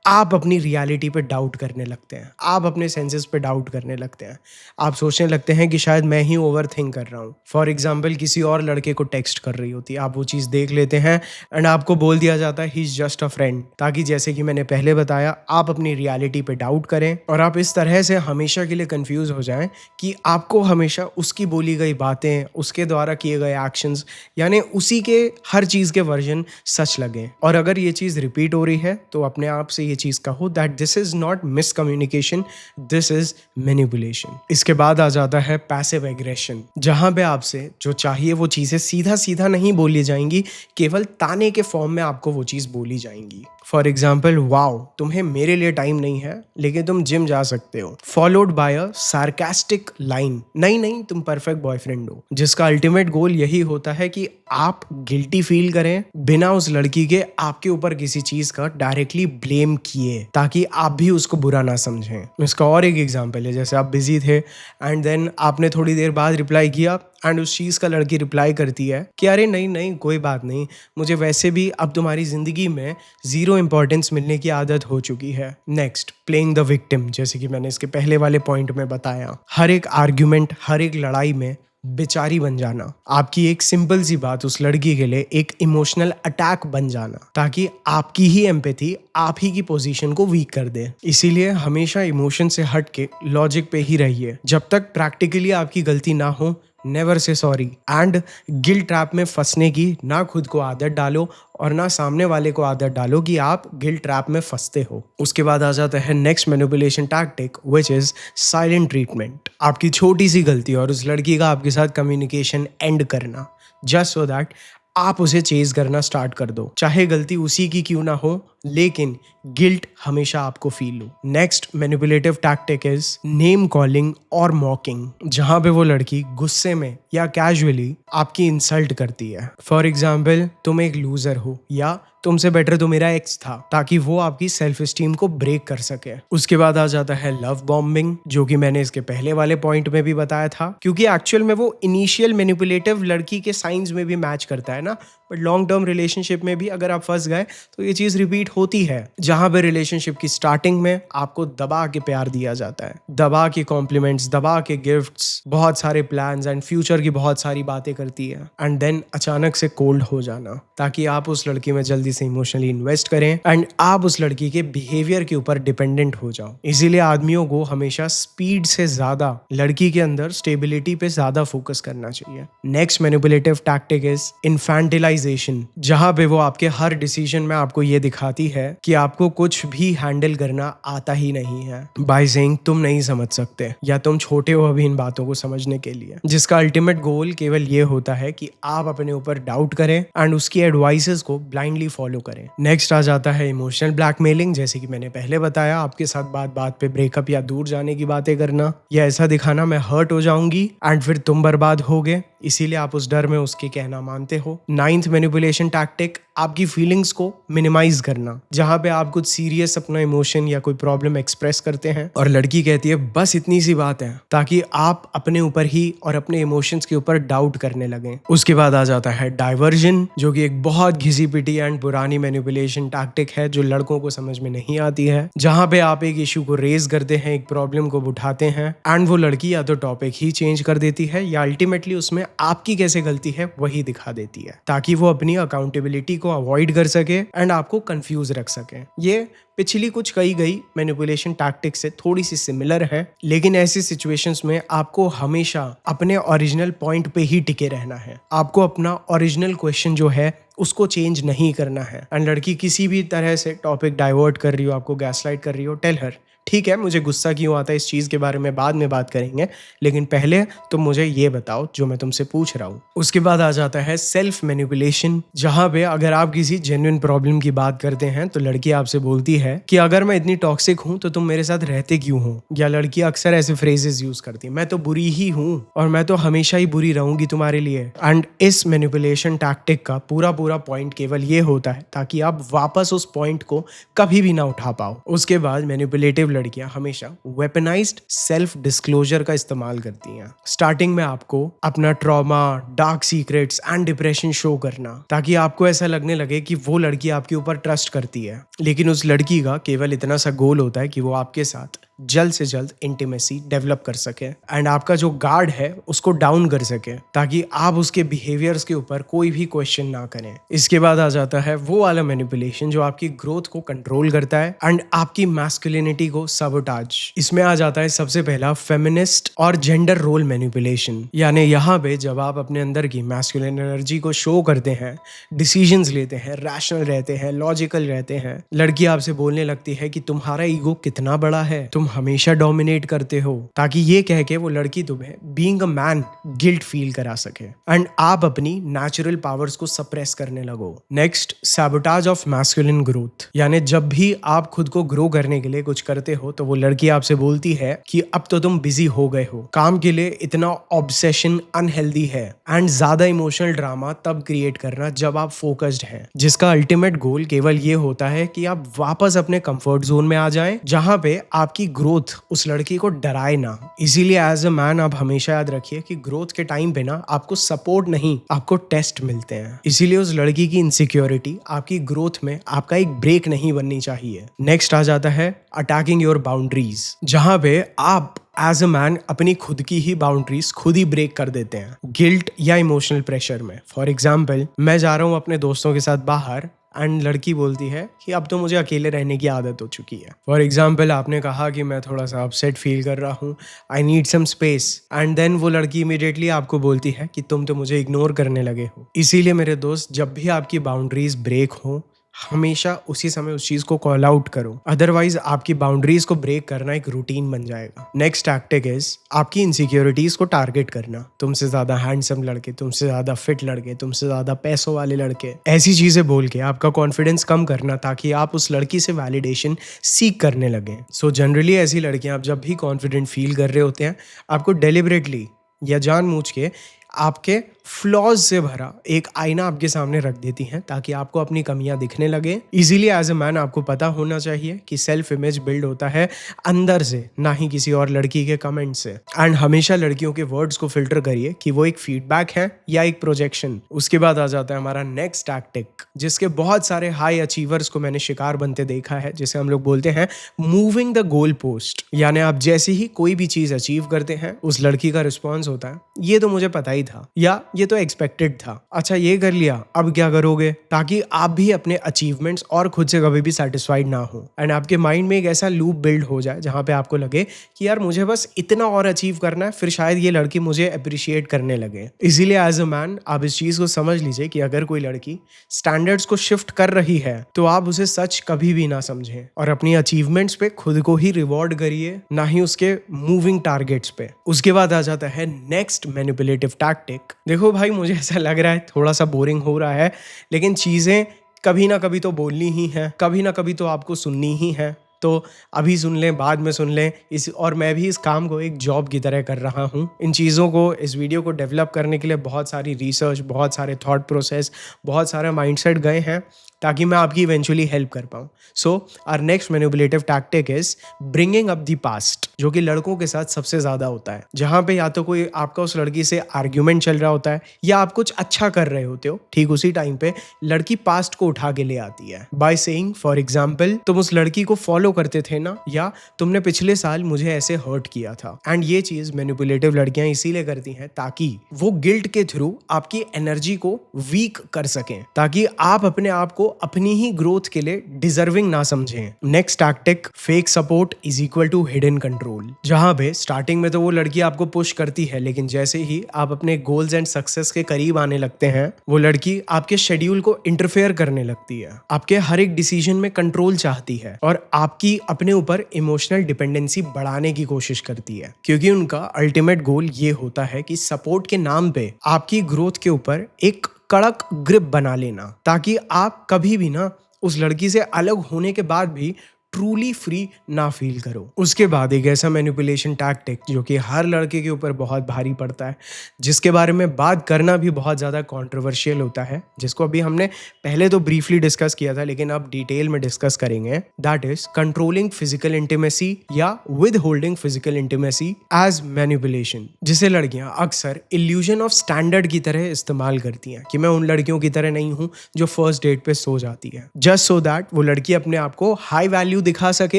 आप अपनी रियलिटी पे डाउट करने लगते हैं, आप अपने सेंसेस पे डाउट करने लगते हैं, आप सोचने लगते हैं कि शायद मैं ही ओवर थिंक कर रहा हूँ। फॉर एग्जाम्पल, किसी और लड़के को टेक्स्ट कर रही होती है, आप वो चीज़ देख लेते हैं एंड आपको बोल दिया जाता है he is just a friend, ताकि जैसे कि मैंने पहले बताया आप अपनी रियलिटी पे डाउट करें और आप इस तरह से हमेशा के लिए कन्फ्यूज हो जाएं कि आपको हमेशा उसकी बोली गई बातें, उसके द्वारा किए गए एक्शंस, यानी उसी के हर चीज़ के वर्जन सच लगें। और अगर ये चीज़ रिपीट हो रही है तो अपने आप से चीज कहो that this is not miscommunication, this is manipulation. इसके बाद आ जाता है पैसिव एग्रेशन, जहां पे आपसे जो चाहिए वो चीजें सीधा सीधा नहीं बोली जाएंगी, केवल ताने के फॉर्म में आपको वो चीज बोली जाएंगी। फॉर एग्जाम्पल, वाओ तुम्हें मेरे लिए टाइम नहीं है लेकिन तुम जिम जा सकते हो, followed by a sarcastic line, नहीं नहीं तुम परफेक्ट बॉयफ्रेंड हो, जिसका अल्टीमेट गोल यही होता है कि आप गिल्टी फील करें बिना उस लड़की के आपके ऊपर किसी चीज का डायरेक्टली ब्लेम किए, ताकि आप भी उसको बुरा ना समझें। इसका और एक एग्जाम्पल है, जैसे आप बिजी थे एंड देन आपने थोड़ी देर बाद रिप्लाई किया एंड उस चीज़ का लड़की रिप्लाई करती है कि अरे नहीं नहीं कोई बात नहीं, मुझे वैसे भी अब तुम्हारी ज़िंदगी में ज़ीरो इंपॉर्टेंस मिलने की आदत हो चुकी है। नेक्स्ट, प्लेइंग द विक्टिम, जैसे कि मैंने इसके पहले वाले पॉइंट में बताया, हर एक आर्ग्यूमेंट, हर एक लड़ाई में बेचारी बन जाना, आपकी एक सिंपल सी बात उस लड़की के लिए एक इमोशनल अटैक बन जाना, ताकि आपकी ही एम्पैथी आप ही की पोजीशन को वीक कर दे। इसीलिए हमेशा इमोशन से हट के लॉजिक पे ही रहिए। जब तक प्रैक्टिकली आपकी गलती ना हो, never say sorry and guilt trap में फंसने की ना खुद को आदत डालो और ना सामने वाले को आदत डालो कि आप गिल्ट ट्रैप में फंसते हो। उसके बाद आ जाता है next manipulation tactic which is silent treatment. आपकी छोटी सी गलती और उस लड़की का आपके साथ कम्युनिकेशन एंड करना, जस्ट सो दैट आप उसे चेज करना स्टार्ट कर दो, चाहे गलती उसी की क्यों ना हो, लेकिन गिल्ट हमेशा आपको फील हो। Next manipulative tactic is name calling और मॉकिंग, जहां पे वो लड़की गुस्से में या कैजुअली आपकी इंसल्ट करती है। फॉर एग्जाम्पल, तुम एक लूजर हो या तुमसे बेटर तो मेरा एक्स था, ताकि वो आपकी सेल्फ स्टीम को ब्रेक कर सके। उसके बाद आ जाता है लव बॉम्बिंग, जो कि मैंने इसके पहले वाले पॉइंट में भी बताया था, क्योंकि एक्चुअल में वो इनिशियल मैनिपुलेटिव लड़की के साइंस में भी मैच करता है ना, बट लॉन्ग टर्म रिलेशनशिप में भी अगर आप फंस गए तो ये चीज रिपीट होती है, जहां पे रिलेशनशिप की स्टार्टिंग में आपको दबा के प्यार दिया जाता है, दबा के कॉम्प्लीमेंट्स, दबा के गिफ्ट्स, बहुत सारे प्लान्स एंड फ्यूचर की बहुत सारी बातें करती है, एंड देन अचानक से कोल्ड हो जाना, ताकि आप उस लड़की में जल्दी से इमोशनली इन्वेस्ट करें एंड आप उस लड़की के बिहेवियर के ऊपर डिपेंडेंट हो जाओ। इसीलिए आदमियों को हमेशा स्पीड से ज्यादा लड़की के अंदर स्टेबिलिटी पे ज्यादा फोकस करना चाहिए। नेक्स्ट मैनिपुलेटिव टैक्टिक इज इन्फैंटिलाइजेशन, जहां पे वो आपके हर डिसीजन में आपको ये दिखाती है कि आपको कुछ भी हैंडल करना आता ही नहीं है, बाय सेइंग तुम नहीं समझ सकते या तुम छोटे हो अभी इन बातों को समझने के लिए, जिसका अल्टीमेट गोल केवल ये होता है कि आप अपने ऊपर डाउट करें एंड उसकी एडवाइसेस को ब्लाइंडली फॉलो करें। नेक्स्ट आ जाता है इमोशनल ब्लैकमेलिंग, जैसे कि मैंने पहले बताया, आपके साथ बात बात पे ब्रेकअप या दूर जाने की बातें करना या ऐसा दिखाना मैं हर्ट हो जाऊंगी एंड फिर तुम बर्बाद होगे, इसीलिए आप उस डर में उसके कहना मानते हो। नाइन्थ मैनिपुलेशन टैक्टिक, आपकी फीलिंग्स को मिनिमाइज करना, जहां पे आप कुछ सीरियस अपना इमोशन या कोई प्रॉब्लम एक्सप्रेस करते हैं और लड़की कहती है बस इतनी सी बात है, ताकि आप अपने ऊपर ही और अपने इमोशंस के ऊपर डाउट करने लगें। उसके बाद आ जाता है डाइवर्जन, जो कि एक बहुत घिसी पिटी एंड पुरानी मैनिपुलेशन टैक्टिक है जो लड़कों को समझ में नहीं आती है, जहां पे आप एक इशू को रेज करते हैं, एक प्रॉब्लम को उठाते हैं एंड वो लड़की या तो टॉपिक ही चेंज कर देती है या अल्टीमेटली उसमें आपकी कैसे गलती है वही दिखा देती है, ताकि वो अपनी अकाउंटेबिलिटी को अवॉइड कर सके एंड आपको कंफ्यूज रख सके। ये पिछली कुछ कही गई मैनिपुलेशन टैक्टिक्स से थोड़ी सी सिमिलर है, लेकिन ऐसी सिचुएशंस में आपको हमेशा अपने ओरिजिनल पॉइंट पे ही टिके रहना है। आपको अपना ओरिजिनल क्वेश्चन जो है उसको चेंज नहीं करना है। एंड लड़की किसी भी तरह से टॉपिक डाइवर्ट कर रही हो, आपको गैसलाइट कर रही हो, टेल हर ठीक है मुझे गुस्सा क्यों आता है, इस चीज़ के बारे में बाद में बात करेंगे, लेकिन पहले तुम मुझे ये बताओ जो मैं तुमसे पूछ रहा हूँ। उसके बाद आ जाता है सेल्फ मैनिपुलेशन, जहाँ पे अगर आप किसी जेन्युइन प्रॉब्लम की बात करते हैं तो लड़की आपसे बोलती है कि अगर मैं इतनी टॉक्सिक हूँ तो तुम मेरे साथ रहते क्यों हो। या लड़की अक्सर ऐसे फ्रेजेस यूज करती है, मैं तो बुरी ही हूँ और मैं तो हमेशा ही बुरी रहूंगी तुम्हारे लिए। एंड इस मैनिपुलेशन टैक्टिक का पूरा पॉइंट केवल ये होता है ताकि आप वापस उस पॉइंट को कभी भी ना उठा पाओ। उसके बाद मैनिपुलेटिव लड़कियां हमेशा वेपनाइज्ड सेल्फ डिस्क्लोजर का इस्तेमाल करती हैं। स्टार्टिंग में आपको अपना trauma, dark secrets and depression show करना, ताकि आपको ऐसा लगने लगे कि वो लड़की आपके ऊपर ट्रस्ट करती है। लेकिन उस लड़की का केवल इतना सा गोल होता है कि वो आपके साथ जल्द से जल्द इंटीमेसी डेवलप कर सके एंड आपका जो गार्ड है उसको डाउन कर सके, ताकि आप उसके बिहेवियर्स के ऊपर कोई भी क्वेश्चन ना करें। इसके बाद आ जाता है वो वाला मैनिपुलेशन जो आपकी ग्रोथ को कंट्रोल करता है एंड आपकी मैस्कुलिनिटी को सबोटाज। इसमें आ जाता है सबसे पहला फेमिनिस्ट और जेंडर रोल मैनिपुलेशन, यानी यहाँ पे जब आप अपने अंदर की मैस्कुलिन एनर्जी को शो करते हैं, डिसीजंस लेते हैं, रैशनल रहते हैं, लॉजिकल रहते हैं, लड़की आपसे बोलने लगती है कि तुम्हारा ईगो कितना बड़ा है, तुम हमेशा डोमिनेट करते हो, ताकि ये कह के वो लड़की तुम्हें being a man guilt feel करा सके एंड आप अपनी नेचुरल पावर्स को सप्रेस करने लगो। Next, sabotage of masculine growth, यानी जब भी आप खुद को ग्रो करने के लिए कुछ करते हो तो वो लड़की आपसे बोलती है कि अब तो तुम बिजी हो गए हो, काम के लिए इतना ऑब्सेशन अनहेल्दी है एंड ज्यादा इमोशनल ड्रामा तब क्रिएट करना जब आप फोकस्ड हैं, जिसका अल्टीमेट गोल केवल ये होता है कि आप वापस अपने कंफर्ट जोन में आ जाएं, जहां पे आपकी ग्रोथ उस लड़की को डराए ना। इसीलिए एज अ मैन आप हमेशा याद रखिए कि ग्रोथ के टाइम पे ना आपको सपोर्ट नहीं, आपको टेस्ट मिलते हैं। इसीलिए उस लड़की की इनसिक्योरिटी आपकी ग्रोथ में आपका एक ब्रेक नहीं बननी चाहिए। नेक्स्ट आ जाता है अटैकिंग योर बाउंड्रीज, जहां पे आप एज अ मैन अपनी खुद की ही बाउंड्रीज खुद ही ब्रेक कर देते हैं गिल्ट या इमोशनल प्रेशर में। फॉर एग्जाम्पल, मैं जा रहा हूँ अपने दोस्तों के साथ बाहर एंड लड़की बोलती है कि अब तो मुझे अकेले रहने की आदत हो चुकी है। फॉर एग्जाम्पल, आपने कहा कि मैं थोड़ा सा अपसेट फील कर रहा हूँ, I need some space, and then वो लड़की इमीडिएटली आपको बोलती है कि तुम तो मुझे इग्नोर करने लगे हो। इसीलिए मेरे दोस्त, जब भी आपकी बाउंड्रीज ब्रेक हो, हमेशा उसी समय उस चीज को कॉल आउट करो, अदरवाइज आपकी बाउंड्रीज को ब्रेक करना एक रूटीन बन जाएगा। नेक्स्ट टैक्टिक इज आपकी इनसिक्योरिटीज को टारगेट करना। तुमसे ज्यादा हैंडसम लड़के, तुमसे ज्यादा फिट लड़के, तुमसे ज्यादा पैसों वाले लड़के, ऐसी चीजें बोल के आपका कॉन्फिडेंस कम करना, ताकि आप उस लड़की से वैलिडेशन सीख करने लगे। सो जनरली ऐसी लड़कियां, आप जब भी कॉन्फिडेंट फील कर रहे होते हैं, आपको डेलिबरेटली या जानबूझ के आपके फ्लॉज से भरा एक आईना आपके सामने रख देती हैं, ताकि आपको अपनी कमियां दिखने लगे। इजीली एज अ मैन आपको पता होना चाहिए कि सेल्फ इमेज बिल्ड होता है अंदर से, ना ही किसी और लड़की के कमेंट से। एंड हमेशा लड़कियों के वर्ड्स को फिल्टर करिए कि वो एक फीडबैक है या एक प्रोजेक्शन। उसके बाद आ जाता है हमारा नेक्स्ट टैक्टिक, जिसके बहुत सारे हाई अचीवर्स को मैंने शिकार बनते देखा है, जिसे हम लोग बोलते हैं मूविंग द गोल पोस्ट। यानी आप जैसे ही कोई भी चीज अचीव करते हैं, उस लड़की का रिस्पॉन्स होता है, ये तो मुझे पता ही था, या ये तो एक्सपेक्टेड था, अच्छा ये कर लिया, अब क्या करोगे, ताकि आप भी अपने अचीवमेंट्स और खुद से कभी भी सेटिस्फाइड ना हो एंड आपके माइंड में एक ऐसा लूप बिल्ड हो जाए जहां पे आपको लगे कि यार मुझे बस इतना और अचीव करना है, फिर शायद ये लड़की मुझे अप्रिशिएट करने लगे। इसीलिए एज अ मैन आप इस चीज को समझ लीजिए कि अगर कोई लड़की स्टैंडर्ड्स को शिफ्ट कर रही है तो आप उसे सच कभी भी ना समझें और अपनी अचीवमेंट्स पे खुद को ही रिवॉर्ड करिए, ना ही उसके मूविंग टारगेट्स पे। उसके बाद आ जाता है नेक्स्ट मैनिपुलेटिव टैक्टिक। देखो भाई, मुझे ऐसा लग रहा है थोड़ा सा बोरिंग हो रहा है, लेकिन चीजें कभी ना कभी तो बोलनी ही है, कभी ना कभी तो आपको सुननी ही है। तो अभी सुन लें, बाद में सुन लें। और मैं भी इस काम को एक जॉब की तरह कर रहा हूँ। इन चीज़ों को, इस वीडियो को डेवलप करने के लिए बहुत सारी रिसर्च, बहुत सारे थॉट प्रोसेस, बहुत सारे माइंडसेट गए हैं, ताकि मैं आपकी इवेंचुअली हेल्प कर पाऊँ। So our next manipulative tactic is bringing up the past, जो कि लड़कों के साथ सबसे ज़्यादा होता है, जहाँ पे या तो कोई आपका उस लड़की से आर्ग्यूमेंट चल रहा होता है या आप कुछ अच्छा कर रहे होते हो, ठीक उसी टाइम पे लड़की पास्ट को उठा के ले आती है बाय सेइंग, फॉर एग्जाम्पल, तुम उस लड़की को फॉलो करते थे ना, या तुमने पिछले साल मुझे ऐसे हर्ट किया था। एंड ये चीज मैनिपुलेटिव लड़कियां इसीलिए करती हैं ताकि वो गिल्ट के थ्रू आपकी एनर्जी को वीक कर सकें, ताकि आप अपने आप को अपनी ही ग्रोथ के लिए डिजर्विंग ना समझें। Next tactic, fake support is equal to hidden control. जहां पे स्टार्टिंग में तो वो लड़की आपको पुश करती है, लेकिन जैसे ही आप अपने गोल्स एंड सक्सेस के करीब आने लगते हैं, वो लड़की आपके शेड्यूल को इंटरफेयर करने लगती है, आपके हर एक डिसीजन में कंट्रोल चाहती है और आपकी अपने ऊपर इमोशनल डिपेंडेंसी बढ़ाने की कोशिश करती है, क्योंकि उनका अल्टीमेट गोल ये होता है कि सपोर्ट के नाम पे आपकी ग्रोथ के ऊपर एक कड़क ग्रिप बना लेना, ताकि आप कभी भी ना उस लड़की से अलग होने के बाद भी ट्रूली फ्री ना फील करो। उसके बाद एक ऐसा मैनिपुलेशन टैक्टिक जो कि हर लड़के के ऊपर बहुत भारी पड़ता है, जिसके बारे में बात करना भी बहुत ज़्यादा कंट्रोवर्शियल होता है, जिसको अभी हमने पहले तो ब्रीफली डिस्कस किया था, लेकिन अब डिटेल में डिस्कस करेंगे। That is controlling physical intimacy या withholding physical intimacy as manipulation, जिसे लड़कियां अक्सर इल्यूजन ऑफ स्टैंडर्ड की तरह इस्तेमाल करती हैं कि मैं उन लड़कियों की तरह नहीं हूं जो फर्स्ट डेट पे सो जाती है, जस्ट सो दैट वो लड़की अपने आप को हाई वैल्यू दिखा सके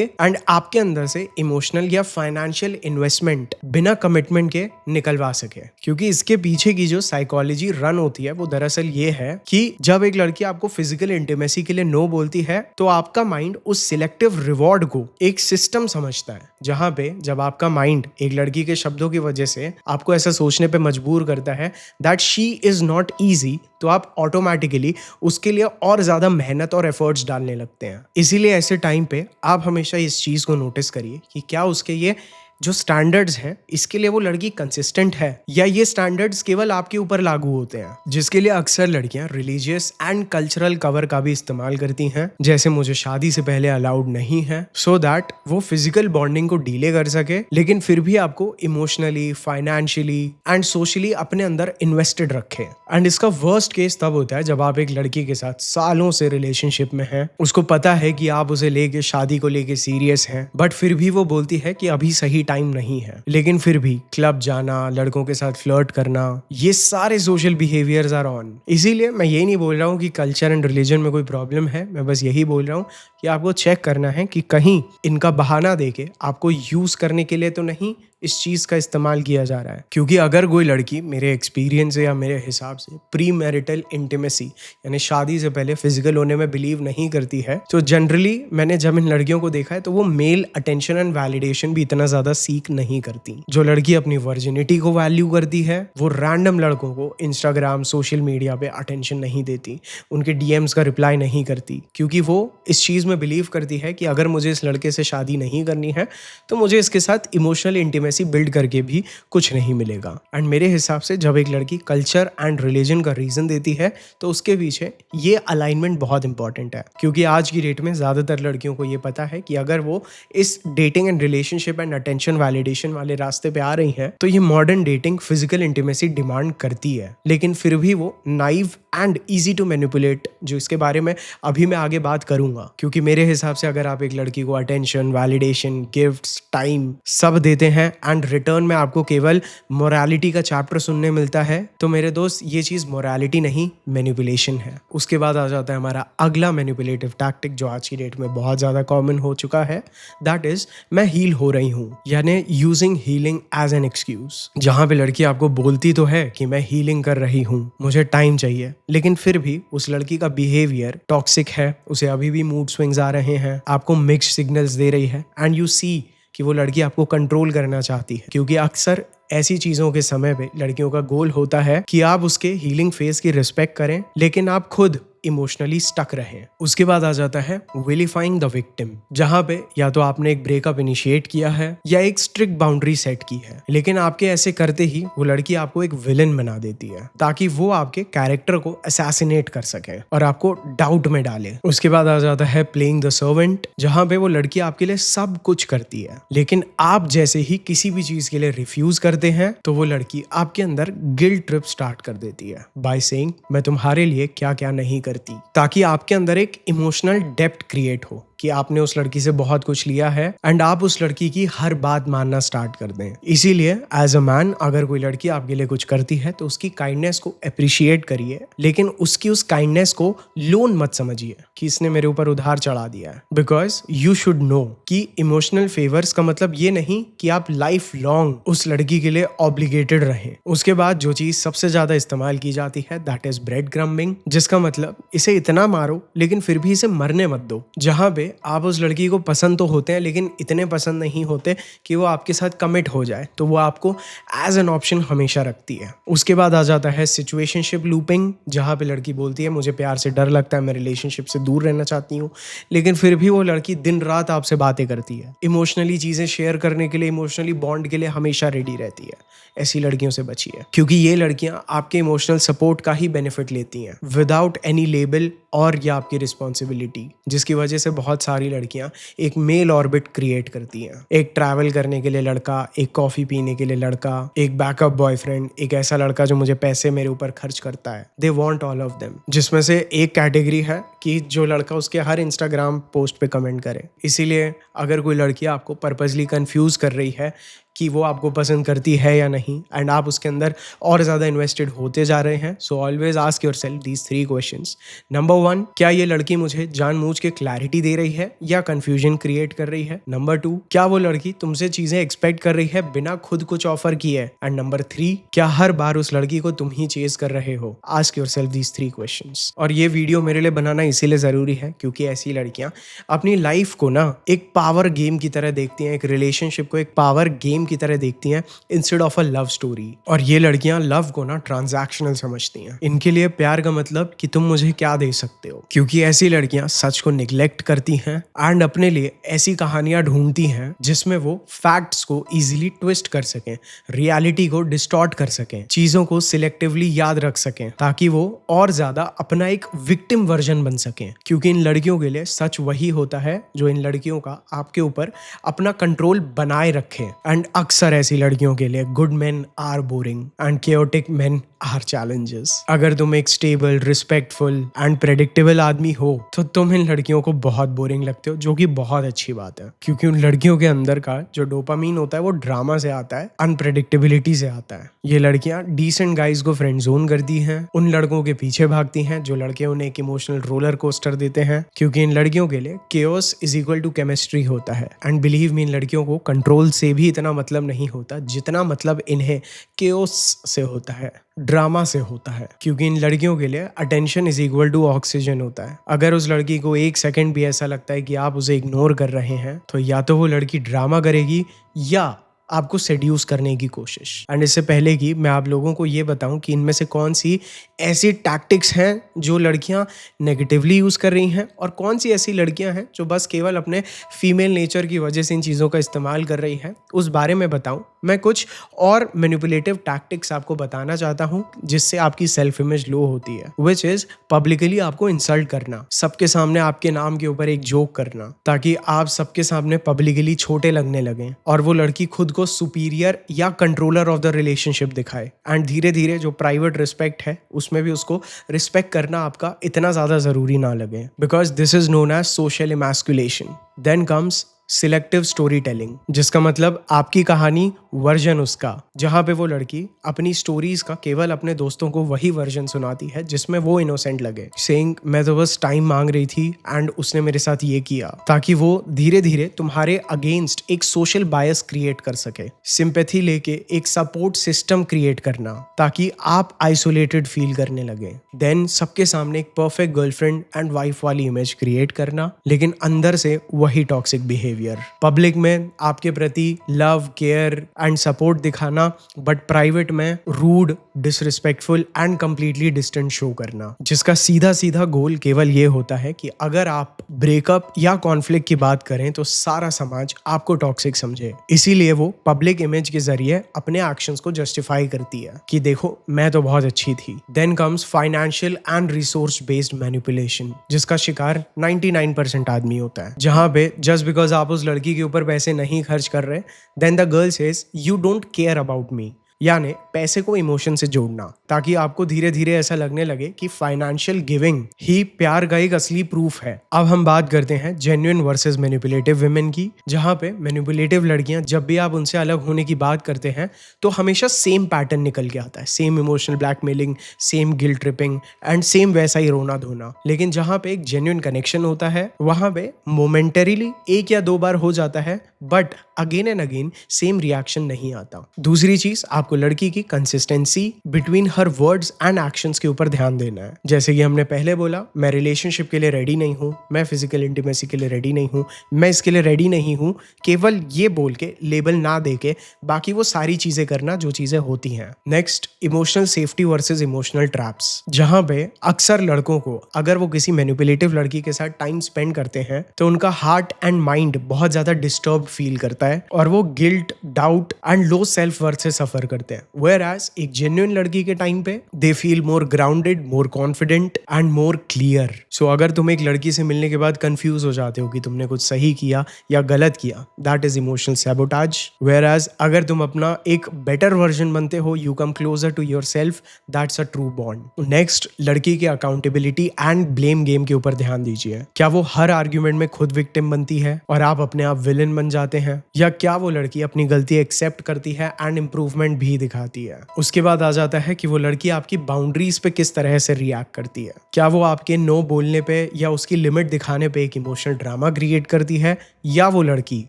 एंड आपके अंदर से इमोशनल या फाइनेंशियल इन्वेस्टमेंट बिना कमिटमेंट के निकलवा सके। क्योंकि इसके पीछे की जो साइकोलॉजी रन होती है वो दरअसल ये है कि जब एक लड़की आपको फिजिकल इंटीमेसी के लिए नो बोलती है, तो आपका माइंड उस सिलेक्टिव रिवॉर्ड को एक सिस्टम समझता है, जहां पे जब आपका माइंड एक लड़की के शब्दों की वजह से आपको ऐसा सोचने पे मजबूर करता है that she is not easy, तो आप ऑटोमेटिकली उसके लिए और ज्यादा मेहनत और एफर्ट्स डालने लगते हैं। इसीलिए ऐसे टाइम पे आप हमेशा इस चीज को नोटिस करिए कि क्या उसके ये जो स्टैंडर्ड्स हैं इसके लिए वो लड़की कंसिस्टेंट है, या ये स्टैंडर्ड्स केवल आपके ऊपर लागू होते हैं, जिसके लिए अक्सर लड़कियां रिलीजियस एंड कल्चरल कवर का भी इस्तेमाल करती हैं, जैसे मुझे शादी से पहले अलाउड नहीं है, सो दैट वो फिजिकल बॉन्डिंग को डीले कर सके, लेकिन फिर भी आपको इमोशनली, फाइनेंशियली एंड सोशली अपने अंदर इन्वेस्टेड रखे। एंड इसका वर्स्ट केस तब होता है जब आप एक लड़की के साथ सालों से रिलेशनशिप में हैं, उसको पता है कि आप उसे लेके शादी को लेके सीरियस हैं, बट फिर भी वो बोलती है कि अभी सही टाइम नहीं है, लेकिन फिर भी क्लब जाना, लड़कों के साथ फ्लर्ट करना, ये सारे सोशल बिहेवियर्स आर ऑन। इसीलिए मैं ये नहीं बोल रहा हूँ कि कल्चर एंड रिलीजन में कोई प्रॉब्लम है, मैं बस यही बोल रहा हूँ कि आपको चेक करना है कि कहीं इनका बहाना देके आपको यूज करने के लिए तो नहीं इस चीज का इस्तेमाल किया जा रहा है। क्योंकि अगर कोई लड़की मेरे एक्सपीरियंस से या मेरे हिसाब से प्री मैरिटल इंटीमेसी यानी शादी से पहले फिजिकल होने में बिलीव नहीं करती है, तो जनरली मैंने जब इन लड़कियों को देखा है तो वो मेल अटेंशन एंड वैलिडेशन भी इतना ज्यादा सीख नहीं करती। जो लड़की अपनी वर्जिनिटी को वैल्यू करती है वो रैंडम लड़कों को Instagram, social media pay attention नहीं देती, उनके डीएम्स का रिप्लाई नहीं करती, क्योंकि वो इस चीज में बिलीव करती है कि अगर मुझे इस लड़के से शादी नहीं करनी है तो मुझे इसके साथ इमोशनल इंटीमेसी बिल्ड करके भी कुछ नहीं मिलेगा। एंड मेरे हिसाब से जब एक लड़की कल्चर एंड रिलीजन का रीजन देती है तो उसके पीछे ये अलाइनमेंट बहुत इंपॉर्टेंट है, क्योंकि आज की डेट में ज्यादातर लड़कियों को ये पता है कि अगर वो इस dating and relationship and attention validation वाले रास्ते पे आ रही हैं तो ये modern dating physical intimacy demand करती है, लेकिन फिर भी वो naive and easy to manipulate, जो इसके बारे में अभी मैं आगे बात करूंगा। क्योंकि मेरे हिसाब से अगर आप एक लड़की को अटेंशन, वैलिडेशन, गिफ्ट्स, टाइम सब देते हैं एंड रिटर्न में आपको केवल मोरालिटी का चैप्टर सुनने मिलता है, तो मेरे दोस्त ये चीज मोरालिटी नहीं मैनिपुलेशन है। उसके बाद आ जाता है हमारा अगला मैनिपुलेटिव टैक्टिक जो आज की डेट में बहुत ज्यादा कॉमन हो चुका है, दैट इज मैं हील हो रही हूँ, यानी using healing as an excuse. जहां पे लड़की आपको बोलती तो है कि मैं हीलिंग कर रही हूँ, मुझे टाइम चाहिए, लेकिन फिर भी उस लड़की का बिहेवियर टॉक्सिक है, उसे अभी भी मूड स्विंग्स आ रहे हैं, आपको मिक्स्ड सिग्नल्स दे रही है एंड यू सी कि वो लड़की आपको कंट्रोल करना चाहती है। क्योंकि अक्सर ऐसी चीजों के समय पे लड़कियों का गोल होता है कि आप उसके हीलिंग फेज की रिस्पेक्ट करें, लेकिन आप खुद इमोशनली स्टक रहे। उसके बाद आ जाता है विलिफाइंग द विक्टिम, जहां पे या तो आपने एक ब्रेकअप इनिशिएट किया है या एक स्ट्रिक्ट बाउंड्री सेट की है, लेकिन आपके ऐसे करते ही वो लड़की आपको एक विलन बना देती है ताकि वो आपके कैरेक्टर को असैसिनेट कर सके और आपको डाउट में डाले। उसके बाद आ जाता है प्लेइंग द सर्वेंट, जहां पे वो लड़की आपके लिए सब कुछ करती है, लेकिन आप जैसे ही किसी भी चीज के लिए रिफ्यूज करते हैं तो वो लड़की आपके अंदर गिल्ट ट्रिप स्टार्ट कर देती है बाय सेइंग मैं तुम्हारे लिए क्या क्या नहीं करती, ताकि आपके अंदर एक इमोशनल डेप्थ क्रिएट हो। कि आपने उस लड़की से बहुत कुछ लिया है एंड आप उस लड़की की हर बात मानना स्टार्ट कर दें। इसीलिए एज अ मैन अगर कोई लड़की आपके लिए कुछ करती है तो उसकी काइंडनेस को अप्रिशिएट करिए, लेकिन उसकी उस काइंडनेस को लोन मत समझिए कि इसने मेरे ऊपर उधार चढ़ा दिया है। बिकॉज यू शुड नो कि इमोशनल फेवर्स का मतलब ये नहीं कि आप लाइफ लॉन्ग उस लड़की के लिए ऑब्लिगेटेड रहें। उसके बाद जो चीज सबसे ज्यादा इस्तेमाल की जाती है दैट इज ब्रेड क्रम्बिंग, जिसका मतलब इसे इतना मारो लेकिन फिर भी इसे मरने मत दो। जहां पे आप उस लड़की को पसंद तो होते हैं लेकिन इतने पसंद नहीं होते कि वो आपके साथ कमिट हो जाए, तो वो आपको एज एन ऑप्शन हमेशा रखती है। उसके बाद आ जाता है सिचुएशनशिप लूपिंग, जहां पे लड़की बोलती है मुझे प्यार से डर लगता है, मैं रिलेशनशिप से दूर रहना चाहती हूँ, लेकिन फिर भी वो लड़की दिन रात आपसे बातें करती है, इमोशनली चीजें शेयर करने के लिए, इमोशनली बॉन्ड के लिए हमेशा रेडी रहती है। ऐसी लड़कियों से बचिए, क्योंकि ये लड़कियां आपके इमोशनल सपोर्ट का ही बेनिफिट लेती हैं विदाउट एनी लेबल और या आपकी रिस्पॉन्सिबिलिटी, जिसकी वजह से बहुत सारी लड़कियां एक मेल ऑर्बिट क्रिएट करती हैं। एक ट्रैवल करने के लिए लड़का, एक कॉफी पीने के लिए लड़का, एक बैकअप बॉयफ्रेंड, एक ऐसा लड़का जो मुझे पैसे मेरे ऊपर खर्च करता है। They want all of them, जिसमें से एक कैटेगरी है कि जो लड़का उसके हर इंस्टाग्राम पोस्ट पे कमेंट करे। इसीलिए अगर कोई लड़की आपको पर्पसली कंफ्यूज कर रही है कि वो आपको पसंद करती है या नहीं एंड आप उसके अंदर और ज़्यादा इन्वेस्टेड होते जा रहे हैं, so always ask yourself these 3 questions. Number 1, क्या ये लड़की मुझे जानबूझ के क्लैरिटी दे रही है या कंफ्यूजन क्रिएट कर रही है? नंबर 2, क्या वो लड़की तुमसे चीजें एक्सपेक्ट कर रही है बिना खुद कुछ ऑफर किए? एंड नंबर 3, क्या हर बार उस लड़की को तुम ही चेज कर रहे हो? Ask yourself these 3 questions. और ये वीडियो मेरे लिए बनाना इसीलिए जरूरी है क्योंकि ऐसी लड़कियां अपनी लाइफ को ना एक पावर गेम की तरह देखती हैं, एक रिलेशनशिप को एक पावर गेम की तरह देखती हैं instead of a love story. और ये लड़कियां लव को ना ट्रांजैक्शनल समझती हैं। इनके लिए प्यार का मतलब कि तुम मुझे क्या दे सकते हो, क्योंकि ऐसी लड़कियां सच को निग्लेक्ट करती हैं एंड अपने लिए ऐसी कहानियां ढूंढती हैं जिसमें वो फैक्ट्स को इजीली ट्विस्ट कर सकें, रियलिटी को डिस्टॉर्ट कर सकें, चीजों को सिलेक्टिवली याद रख सकें ताकि वो और ज्यादा अपना एक विक्टिम वर्जन बन सकें। क्योंकि इन लड़कियों के लिए सच वही होता है जो इन लड़कियों का आपके ऊपर अपना कंट्रोल बनाए रखे। एंड अक्सर ऐसी लड़कियों के लिए good men are boring and chaotic men are challenges. अगर तुम एक स्टेबल, रिस्पेक्टफुल एंड प्रेडिक्टेबल आदमी हो तो तुम इन लड़कियों को बहुत बोरिंग लगते हो, जो कि बहुत अच्छी बात है क्योंकि उन लड़कियों के अंदर का जो डोपामीन होता है वो ड्रामा से आता है, अनप्रेडिक्टेबिलिटी से आता है। ये लड़कियां डिसेंट गाइज को फ्रेंड जोन करती हैं, उन लड़कों के पीछे भागती हैं जो लड़के उन्हें एक इमोशनल रोलर कोस्टर देते हैं, क्योंकि इन लड़कियों के लिए chaos is equal to chemistry होता है। एंड बिलीव मी, इन लड़कियों को कंट्रोल से भी इतना मतलब नहीं होता जितना मतलब इन्हें केओस से होता है, ड्रामा से होता है। क्योंकि इन लड़कियों के लिए attention is equal to oxygen होता है। अगर उस लड़की को एक सेकंड भी ऐसा लगता है कि आप उसे इग्नोर कर रहे हैं तो या तो वो लड़की ड्रामा करेगी या आपको सेड्यूस करने की कोशिश। एंड इससे पहले कि मैं आप लोगों को ये बताऊं कि इनमें से कौन सी ऐसी टैक्टिक्स हैं जो लड़कियां नेगेटिवली यूज़ कर रही हैं और कौन सी ऐसी लड़कियां हैं जो बस केवल अपने फीमेल नेचर की वजह से इन चीज़ों का इस्तेमाल कर रही हैं, उस बारे में बताऊं। मैं कुछ और मैनिपुलेटिव टैक्टिक्स आपको बताना चाहता हूं जिससे आपकी सेल्फ इमेज लो होती है, विच इज पब्लिकली आपको इंसल्ट करना, सबके सामने आपके नाम के ऊपर एक जोक करना ताकि आप सबके सामने पब्लिकली छोटे लगने लगें और वो लड़की खुद को सुपीरियर या कंट्रोलर ऑफ द रिलेशनशिप दिखाए। एंड धीरे धीरे जो प्राइवेट रिस्पेक्ट है उसमें भी उसको रिस्पेक्ट करना आपका इतना ज्यादा जरूरी ना लगे, because this is known as social emasculation. Then comes selective storytelling, जिसका मतलब आपकी कहानी वर्जन उसका, जहां पे वो लड़की अपनी स्टोरीज का केवल अपने दोस्तों को वही वर्जन सुनाती है जिसमें वो इनोसेंट लगे, सेइंग मैं तो बस टाइम मांग रही थी एंड उसने मेरे साथ ये किया, ताकि वो धीरे धीरे तुम्हारे अगेंस्ट एक सोशल बायस क्रिएट कर सके। सिंपैथी लेके एक सपोर्ट सिस्टम क्रिएट करना ताकि आप आइसोलेटेड फील करने लगे। देन सबके सामने एक परफेक्ट गर्लफ्रेंड एंड वाइफ वाली इमेज क्रिएट करना, लेकिन अंदर से वही टॉक्सिक बिहेवियर। पब्लिक में आपके प्रति लव, केयर एंड सपोर्ट दिखाना, बट प्राइवेट में rude, disrespectful and completely distant show करना, जिसका सीधा सीधा गोल केवल ये होता है कि अगर आप ब्रेकअप या कॉन्फ्लिक्ट की बात करें तो सारा समाज आपको टॉक्सिक समझे। इसीलिए वो पब्लिक इमेज के जरिए अपने एक्शंस को जस्टिफाई करती है कि देखो मैं तो बहुत अच्छी थी। Then comes financial and resource based manipulation, जिसका शिकार 99% आदमी होता है, जहां पे जस्ट बिकॉज आप उस लड़की के ऊपर पैसे नहीं खर्च कर रहे, then the girl says you don't care about me, यानी पैसे को इमोशन से जोड़ना, ताकि आपको धीरे धीरे ऐसा लगने लगे कि फाइनेंशियल गिविंग ही प्यार का एक असली प्रूफ है। अब हम बात करते हैं जेन्युइन वर्सेस मैनिपुलेटिव विमेन की, जहां पे मैनिपुलेटिव लड़कियां जब भी आप उनसे अलग होने की बात करते हैं तो हमेशा सेम पैटर्न निकल के आता है, same emotional blackmailing, same guilt tripping and same वैसा ही रोना धोना। लेकिन जहां पे एक जेन्युइन कनेक्शन होता है वहां पे मोमेंटरीली एक या दो बार हो जाता है, but again and again same reaction नहीं आता। दूसरी चीज, आपको लड़की की consistency between her words and actions के ऊपर ध्यान देना है। जैसे कि हमने पहले बोला, मैं रिलेशनशिप के लिए रेडी नहीं हूँ, मैं फिजिकल इंटीमेसी के लिए रेडी नहीं हूँ, मैं इसके लिए रेडी नहीं हूँ, केवल ये बोल के, लेबल ना दे के बाकी वो सारी चीजें करना जो चीजें होती हैं। Next, emotional safety versus emotional traps, जहां पे अक्सर लड़कों को अगर वो किसी मैनिपुलेटिव लड़की के साथ टाइम स्पेंड करते हैं तो उनका हार्ट एंड माइंड बहुत ज्यादा डिस्टर्ब फील करता है और वो guilt, doubt and low self worth से सफर करते हैं। वेयर एज एक जेन्युइन लड़की के टाइम पे they feel more grounded, more confident and more clear. So अगर तुम एक लड़की से मिलने के बाद कंफ्यूज हो जाते हो कि तुमने कुछ सही किया या गलत किया, that is emotional sabotage. Whereas अगर तुम अपना एक बेटर वर्जन बनते हो, you come closer to yourself, that's a true bond. Next, लड़की के अकाउंटेबिलिटी एंड ब्लेम गेम के ऊपर ध्यान दीजिए। क्या वो हर आर्ग्यूमेंट में खुद विक्टिम बनती है और आप अपने आप विलन बन जाते हैं, या क्या वो लड़की अपनी गलती एक्सेप्ट करती है एंड इम्प्रूवमेंट भी दिखाती है। उसके बाद आ जाता है कि वो लड़की आपकी बाउंड्रीज पे किस तरह से रिएक्ट करती है। क्या वो आपके नो बोलने पे या उसकी लिमिट दिखाने पे एक इमोशनल ड्रामा क्रिएट करती है, या वो लड़की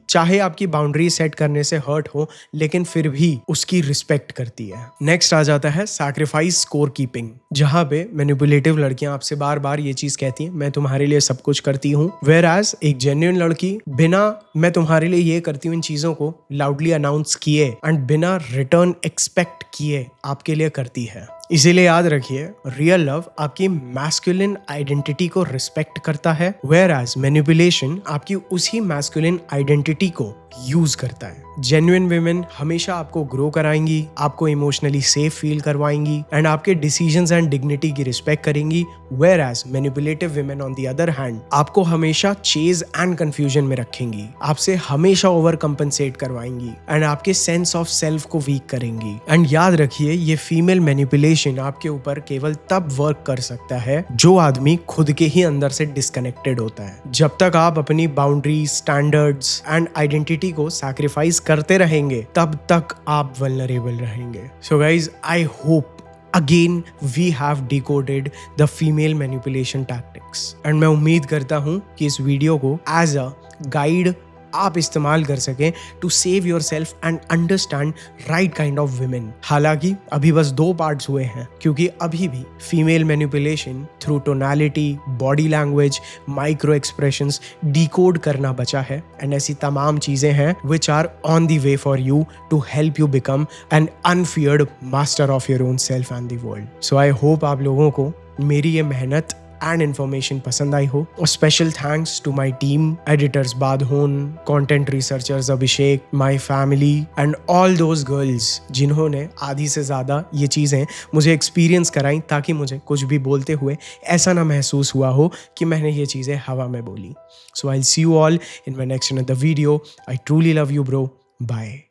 चाहे आपकी बाउंड्री सेट करने से हर्ट हो लेकिन फिर भी उसकी रिस्पेक्ट करती है। नेक्स्ट आ जाता है सैक्रिफाइस स्कोर कीपिंग, जहां पे मैनिपुलेटिव लड़कियां आपसे बार बार ये चीज कहती हैं, मैं तुम्हारे लिए सब कुछ करती हूँ, वेयर एज एक जेन्युइन लड़की बिना मैं तुम्हारे लिए ये करती हूँ इन चीजों को लाउडली अनाउंस किए एंड बिना रिटर्न एक्सपेक्ट किए आपके लिए करती है। इसीलिए याद रखिए, रियल लव आपकी मैस्कुलिन आइडेंटिटी को रिस्पेक्ट करता है, वेयर एज मैनिपुलेशन आपकी उसी मैस्कुलिन आइडेंटिटी को यूज करता है। जेन्युइन विमेन हमेशा आपको ग्रो कराएंगी, आपको इमोशनली सेफ फील करवाएंगी एंड आपके डिसीजंस एंड डिग्निटी की रिस्पेक्ट करेंगी, whereas manipulative women on the other hand आपको हमेशा चेज एंड कंफ्यूजन में रखेंगी, आपसे हमेशा ओवर कंपनसेट करवाएंगी एंड आपके सेंस ऑफ सेल्फ को वीक करेंगी। एंड याद रखिए, ये फीमेल मैनिपुलेशन आपके ऊपर केवल तब वर्क कर सकता है जो आदमी खुद के ही अंदर से डिस्कनेक्टेड होता है। जब तक आप अपनी बाउंड्रीज, स्टैंडर्ड्स एंड आइडेंटिटी को सैक्रिफाइस करते रहेंगे तब तक आप वल्नरेबल रहेंगे। So guys, I hope again we have decoded the female manipulation tactics and मैं उम्मीद करता हूँ कि इस वीडियो को एज अ गाइड आप इस्तेमाल कर सकें to save yourself and understand right kind of women. हालांकि अभी बस 2 पार्ट्स हुए हैं, क्योंकि अभी भी female manipulation through tonality, body language, micro expressions decode करना बचा है एंड ऐसी तमाम चीजें हैं which are on the way for you to help you become an unfeared master of your own self and the world. So I hope आप लोगों को मेरी ये मेहनत एंड इन्फॉर्मेशन पसंद आई हो। और special thanks to my team, editors Badhon, content researchers Abhishek, my family and all those girls जिन्होंने आधी से ज़्यादा ये चीज़ें मुझे एक्सपीरियंस कराई, ताकि मुझे कुछ भी बोलते हुए ऐसा ना महसूस हुआ हो कि मैंने ये चीज़ें हवा में बोली। So I will see you all in my next another video. I truly love you bro. Bye.